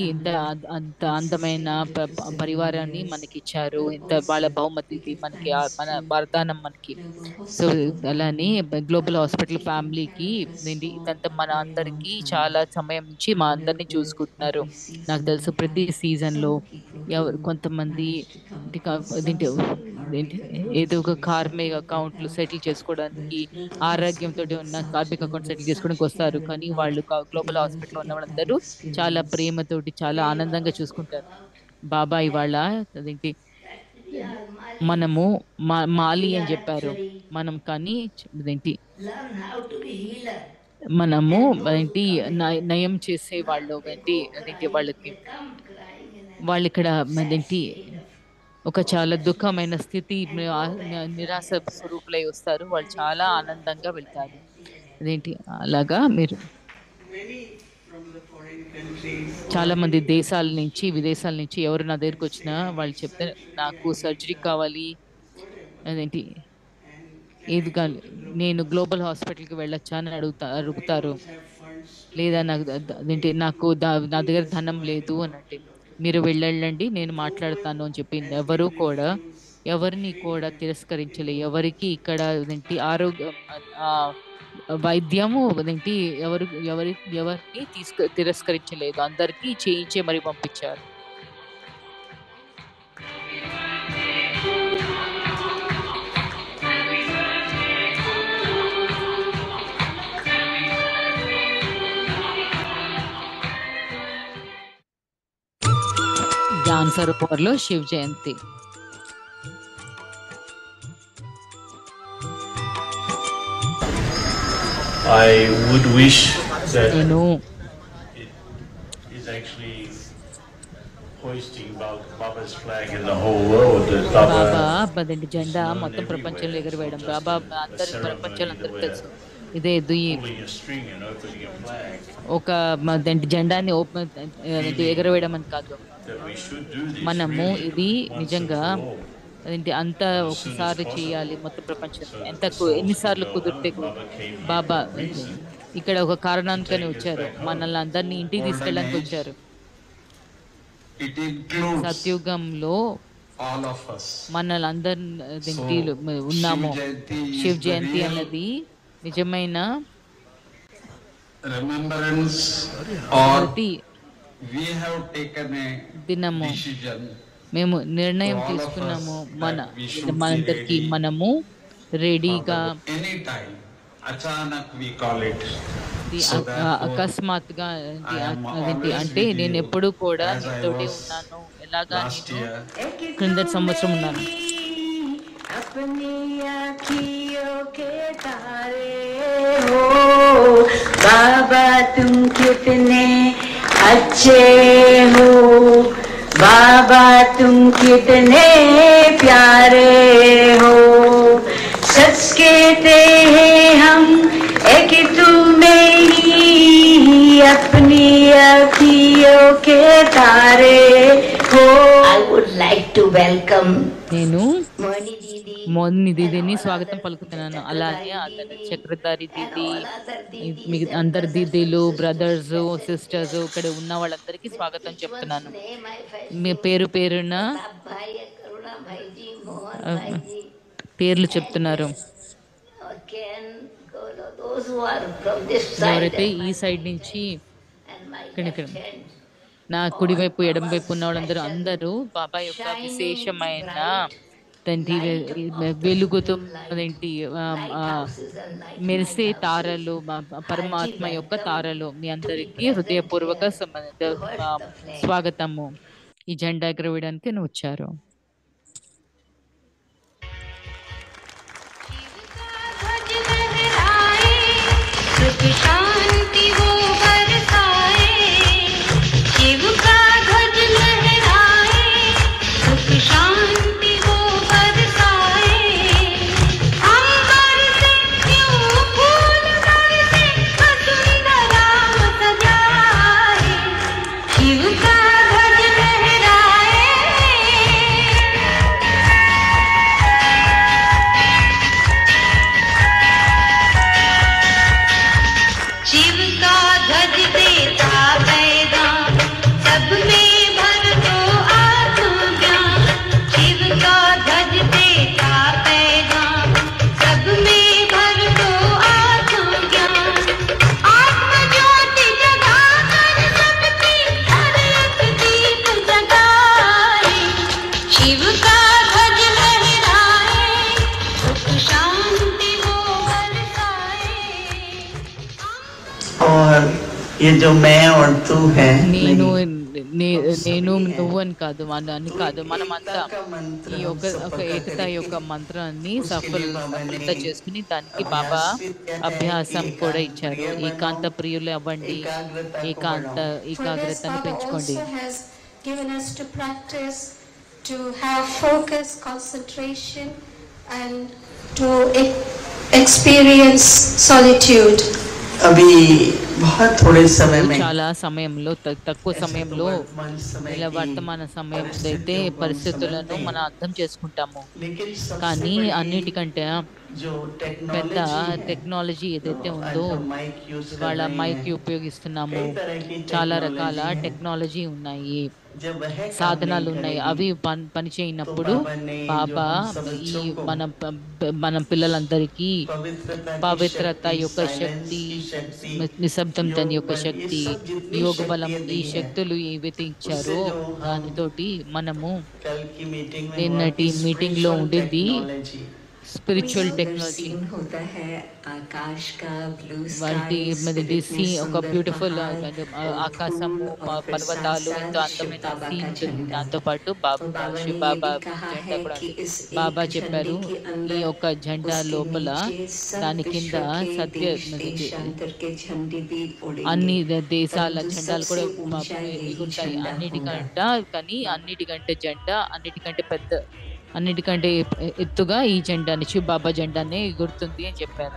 అంత అందమైన పరివారాన్ని మనకి ఇచ్చారు. ఎంత వాళ్ళ బహుమతి మనకి, మన వరదానం మనకి. సో అలానే గ్లోబల్ హాస్పిటల్ ఫ్యామిలీకి ఇదంతా మన అందరికీ చాలా సమయం నుంచి మా అందరినీ చూసుకుంటున్నారు. నాకు తెలుసు ప్రతి సీజన్ లో కొంతమంది ఏదో ఒక కార్మిక అకౌంట్లు సెటిల్ చేసుకోవడానికి, ఆరోగ్యంతో ఉన్న కార్మిక అకౌంట్ సెటిల్ చేసుకోవడానికి వస్తారు. కానీ వాళ్ళు గ్లోబల్ హాస్పిటల్ ఉన్న వాళ్ళందరూ చాలా ప్రేమతోటి చాలా ఆనందంగా చూసుకుంటారు. బాబా ఇవాళ అదేంటి మనము మాలి అని చెప్పారు, మనం కానీ అదేంటి మనము ఏంటి నయం చేసే వాళ్ళు అదేంటి వాళ్ళు ఇక్కడ అదేంటి ఒక చాలా దుఃఖమైన స్థితి, నిరాశ స్వరూపులై వస్తారు. వాళ్ళు చాలా ఆనందంగా వెళ్తారు. అదేంటి అలాగా మీరు చాలా మంది విదేశాల నుంచి ఎవరు నా దగ్గరికి వచ్చినా వాళ్ళు చెప్తారు, నాకు సర్జరీ కావాలి, అదేంటి ఏది కాదు, నేను గ్లోబల్ హాస్పిటల్కి వెళ్ళొచ్చా అని అడుగుతారు. లేదా నాకు నా దగ్గర ధనం లేదు అని అంటే, మీరు వెళ్ళండి, నేను మాట్లాడతాను అని చెప్పి ఎవరిని కూడా తిరస్కరించలే. ఎవరికి ఇక్కడ ఆరోగ్యం వైద్యము ఎవరిని తిరస్కరించలేదు, అందరికీ చేయించే మరి పంపించారు. జ్ఞాన సరోవర్లో శివ్ జయంతి. I would wish that నేను is actually hoisting Baba's flag in the whole world. బాబా జెండా మొత్తం ప్రపంచంలో ఎగరవేయడం. బాబా అందరి ప్రపంచంలో అందరికి తెలుసు. ఇదే ఒక జెండాన్ని ఎగరవేయడం అని కాదు, మనము ఇది నిజంగా అంత ఒకసారి చేయాలి మొత్తం ప్రపంచం. ఎన్నిసార్లు కుదిరితే బాబా ఇక్కడ ఒక కారణానికని వచ్చారు, మనల్ని అందరినీ ఇంటికి తీసుకెళ్ళడానికి వచ్చారు. సత్యుగంలో మనల్ని అందరి ఉన్నాము. శివ్ జయంతి అన్నది నిజమైన దినము. మేము నిర్ణయం తీసుకున్నాము, మనందరికి మనము రెడీగా. అకస్మాత్తుగా అంటే నేను ఎప్పుడు కూడా నీతోటి ఉన్నాను. ఎలాగా నేను క్రిందటి సంవత్సరం ఉన్నాను. बाबा तुम कितने अच्छे हो, बाबा तुम कितने प्यारे हो, सच कहते हैं हम एक तुम्हें ही अपनी अखियों के तारे हो. I would like to welcome నేను మోహిని దీదీని స్వాగతం పలుకుతున్నాను. అలానే అతను చక్రధారి దీదీ, అందరు దీదీలు, బ్రదర్స్, సిస్టర్స్, ఇక్కడ ఉన్న వాళ్ళందరికీ స్వాగతం చెప్తున్నాను. మీ పేరున పేర్లు చెప్తున్నారు. ఎవరైతే ఈ సైడ్ నుంచి ఇక్కడ నా కుడివైపు ఎడమవైపు ఉన్న వాళ్ళందరూ అందరూ బాబా యొక్క విశేషమైన వెలుగుతో మెరిసే తారలు, పరమాత్మ యొక్క తారలు. మీ అందరికీ హృదయపూర్వక స్వాగతము. ఈ జెండా ఎగరవేయడానికి వచ్చారు. शांति वो बरसाए, शिव का ध्वज लहराए, सुख शांति वो बरसाए। हम बरसे क्यों फूल बरसे, वसुंधरा सजाए, शिव का ध्वज लहराए। शिव का ध्वज देता पैगाम, सब में भर दो आत्मज्ञान। शिव का ध्वज देता पैगाम, सब में भर दो आत्मज्ञान। आत्म ज्योति जगाकर सबकी हर एक दीप जगाए, शिव का ध्वज लहराए, सुख शांति वो बरसाए। और ये जो मैं और तू है, నేను నువ్వు అని కాదు, అని కాదు, మనమంతా ఈ ఒక ఏకత యొక్క మంత్రాన్ని సఫలత చేసుకుని దానికి బాబా అభ్యాసం కూడా ఇచ్చారు. ఏకాంత ప్రియులు అవ్వండి, ఏకాగ్రతను పెంచుకోండి. Given us to practice, to have focus, concentration, and to experience solitude. अभी बहुत थोड़े समय में చాలా సమయంలో తక్కువ సమయంలో ఇలా వర్తమాన సమయంలో అయితే పరిస్థితులను మనం అర్థం చేసుకుంటాము. కానీ అన్నిటికంటే పెద్ద టెక్నాలజీ ఏదైతే ఉందో, ఇవాళ మైక్ ఉపయోగిస్తున్నాము, చాలా రకాల టెక్నాలజీ ఉన్నాయి, సాధనాలు ఉన్నాయి. అవి పనిచేయనప్పుడు బాబా ఈ మన పిల్లలందరికీ పవిత్రత యొక్క శక్తి, నిశ్శబ్దం దాని యొక్క శక్తి, యోగ బలం, ఈ శక్తులు ఏవైతే ఇచ్చారో దానితోటి మనము నిన్నటి మీటింగ్ లో ఉండింది స్పిరిచువల్ టెక్నాలజీ వాటి సీ ఒక బ్యూటిఫుల్ ఆకాశము, పర్వతాలు, ఎంతో అందమైన సీన్ ఉంటుంది. దాంతో పాటు బాబా జెండా కూడా బాబా చెప్పారు, ఈ యొక్క జెండా లోపల దాని కింద అన్ని దేశాల జెండాలు కూడా ఉంటాయి. అన్నిటికంటే జెండా అన్నిటికంటే ఎత్తుగా ఈ జెండాని, శివ బాబా జెండానే గుర్తుంది అని చెప్పారు.